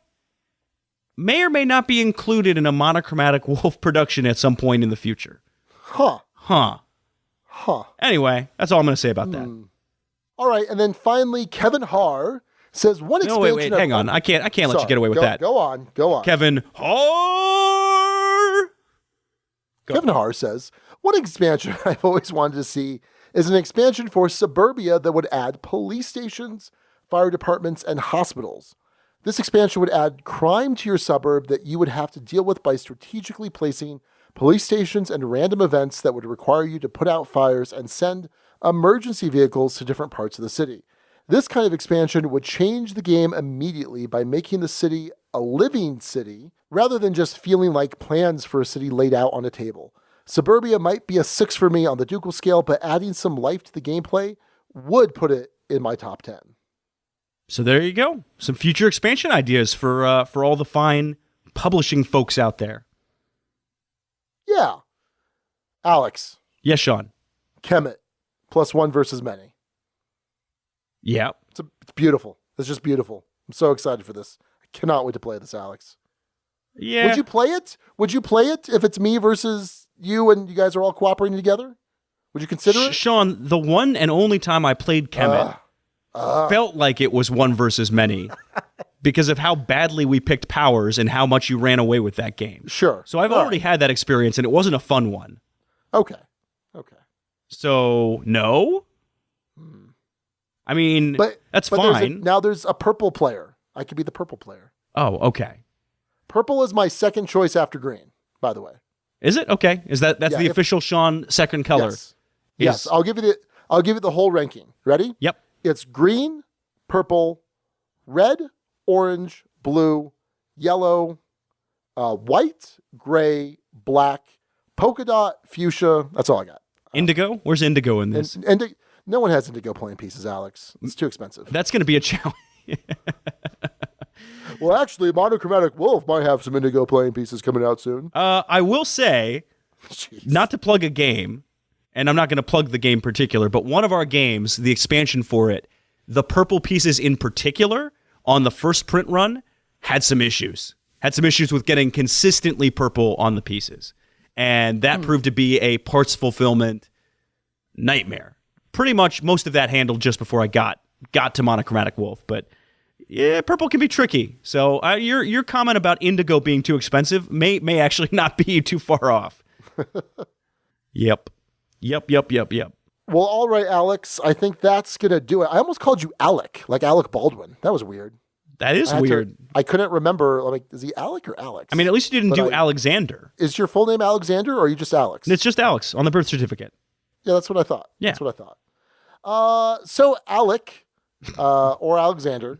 may or may not be included in a monochromatic wolf production at some point in the future. Huh. Anyway, that's all I'm going to say about that. All right, and then finally, Kevin Haar says one expansion. No, wait, hang on. I can't let you get away with that. Go on. Kevin Haar. Kevin Haar says, one expansion I've always wanted to see is an expansion for Suburbia that would add police stations, fire departments, and hospitals. This expansion would add crime to your suburb that you would have to deal with by strategically placing police stations and random events that would require you to put out fires and send emergency vehicles to different parts of the city. This kind of expansion would change the game immediately by making the city a living city rather than just feeling like plans for a city laid out on a table. Suburbia might be a 6 for me on the Ducal scale, but adding some life to the gameplay would put it in my top 10. So there you go. Some future expansion ideas for all the fine publishing folks out there. Yeah. Alex, Yes, Sean. Kemet, +1 versus many. Yeah. It's beautiful. It's just beautiful. I'm so excited for this. I cannot wait to play this, Alex. Yeah. Would you play it? Would you play it if it's me versus you and you guys are all cooperating together? Would you consider it? Sean, the one and only time I played Kemet felt like it was one versus many because of how badly we picked powers and how much you ran away with that game. Sure. So I've already had that experience, and it wasn't a fun one. Okay. So, no? I mean, that's fine. Now there's a purple player. I could be the purple player. Oh, okay. Purple is my second choice after green, by the way. Is it? Okay. That's the official Sean second color. Yes. I'll give you the whole ranking. Ready? Yep. It's green, purple, red, orange, blue, yellow, white, gray, black, polka dot, fuchsia. That's all I got. Indigo? Where's Indigo in this? And no one has Indigo playing pieces, Alex. It's too expensive. That's going to be a challenge. Well, actually, Monochromatic Wolf might have some Indigo playing pieces coming out soon. I will say, not to plug a game, and I'm not going to plug the game in particular, but one of our games, the expansion for it, the purple pieces in particular, on the first print run, had some issues. Had some issues with getting consistently purple on the pieces. And that proved to be a parts fulfillment nightmare. Pretty much most of that handled just before I got to Monochromatic Wolf. But yeah, purple can be tricky. So your comment about Indigo being too expensive may actually not be too far off. Yep. Well, all right, Alex. I think that's going to do it. I almost called you Alec, like Alec Baldwin. That was weird. That is weird. I couldn't remember. Like, is he Alec or Alex? I mean, at least you didn't do Alexander. Is your full name Alexander or are you just Alex? It's just Alex on the birth certificate. Yeah, that's what I thought. Yeah. That's what I thought. So Alec or Alexander,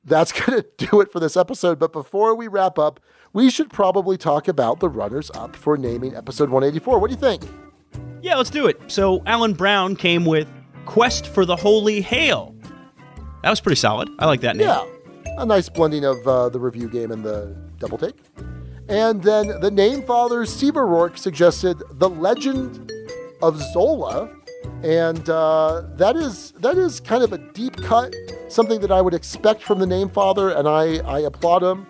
that's going to do it for this episode. But before we wrap up, we should probably talk about the runners-up for naming episode 184. What do you think? Yeah, let's do it. So Alan Brown came with Quest for the Holy Hail. That was pretty solid. I like that name. Yeah, a nice blending of the review game and the double take. And then the name father, Steve O'Rourke, suggested The Legend of Zola. And that is kind of a deep cut, something that I would expect from the name father, and I applaud him.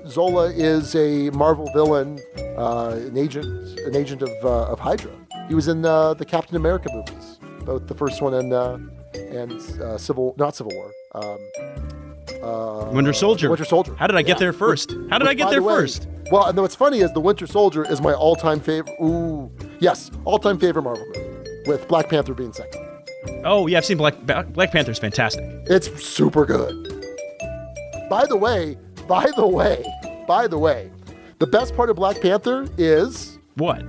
Zola is a Marvel villain, an agent of Hydra. He was in the Captain America movies, both the first one and not Civil War. Winter Soldier. Winter Soldier. How did I get there first? How did I get there first? Well, and what's funny is the Winter Soldier is my all-time favorite. All-time favorite Marvel movie, with Black Panther being second. Oh yeah, I've seen Black Panther's fantastic. It's super good. By the way, the best part of Black Panther is What?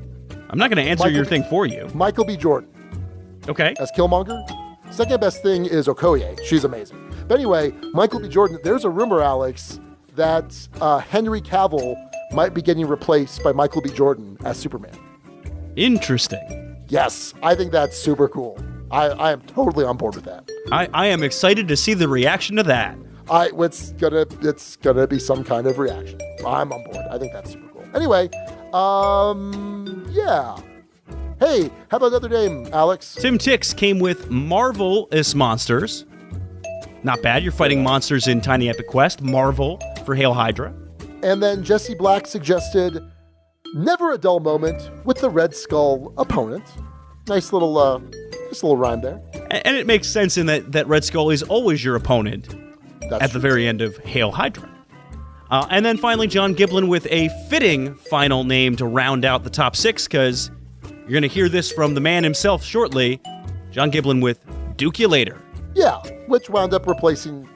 I'm not going to answer your thing for you. Michael B. Jordan Okay. as Killmonger. Second best thing is Okoye. She's amazing. But anyway, Michael B. Jordan, there's a rumor, Alex, that Henry Cavill might be getting replaced by Michael B. Jordan as Superman. Interesting. Yes, I think that's super cool. I am totally on board with that. I am excited to see the reaction to that. It's gonna be some kind of reaction. I'm on board. I think that's super cool. Anyway, yeah. Hey, how about another name, Alex? Tim Tix came with Marvel-is Monsters. Not bad. You're fighting monsters in Tiny Epic Quest. Marvel for Hail Hydra. And then Jesse Black suggested Never a Dull Moment with the Red Skull opponent. Nice little rhyme there. And it makes sense in that Red Skull is always your opponent That's at the true. very end of Hail Hydra. And then finally, John Giblin with a fitting final name to round out the top six, because you're going to hear this from the man himself shortly. John Giblin with Duke You Later. Yeah, which wound up replacing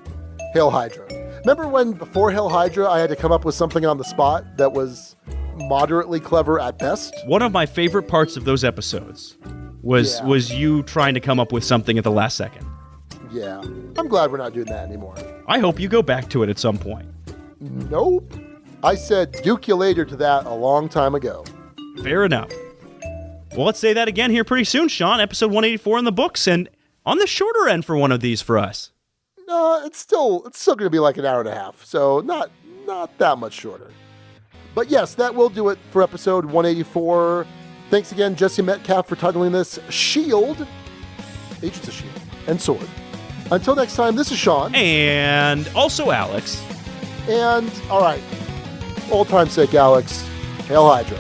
Hail Hydra. Remember when before Hail Hydra I had to come up with something on the spot that was moderately clever at best? One of my favorite parts of those episodes was you trying to come up with something at the last second. Yeah, I'm glad we're not doing that anymore. I hope you go back to it at some point. Nope. I said Duke You Later to that a long time ago. Fair enough. Well, let's say that again here pretty soon, Sean. Episode 184 in the books, and on the shorter end for one of these for us. No, it's still going to be like an hour and a half, so not that much shorter. But yes, that will do it for episode 184. Thanks again, Jesse Metcalf, for titling this S.H.I.E.L.D, Agents of S.H.I.E.L.D, and S.W.O.R.D. Until next time, this is Sean. And also Alex. And, all right, old time's sake, Alex, hail Hydra.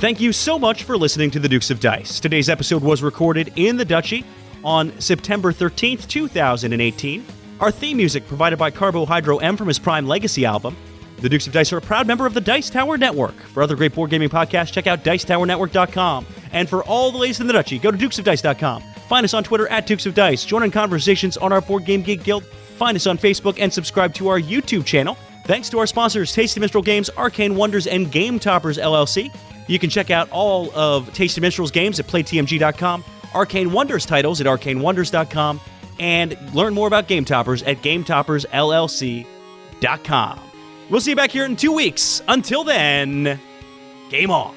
Thank you so much for listening to the Dukes of Dice. Today's episode was recorded in the Duchy on September 13th, 2018. Our theme music provided by Carbo Hydro M from his Prime Legacy album. The Dukes of Dice are a proud member of the Dice Tower Network. For other great board gaming podcasts, check out Dicetowernetwork.com. And for all the latest in the Duchy, go to dukesofdice.com. Find us on Twitter at Dukes of Dice. Join in conversations on our Board Game Geek Guild. Find us on Facebook and subscribe to our YouTube channel. Thanks to our sponsors, Tasty Minstrel Games, Arcane Wonders, and Game Toppers, LLC. You can check out all of Tasty Minstrel's games at playtmg.com, Arcane Wonders titles at arcanewonders.com, and learn more about Game Toppers at gametoppersllc.com. We'll see you back here in 2 weeks. Until then, game on.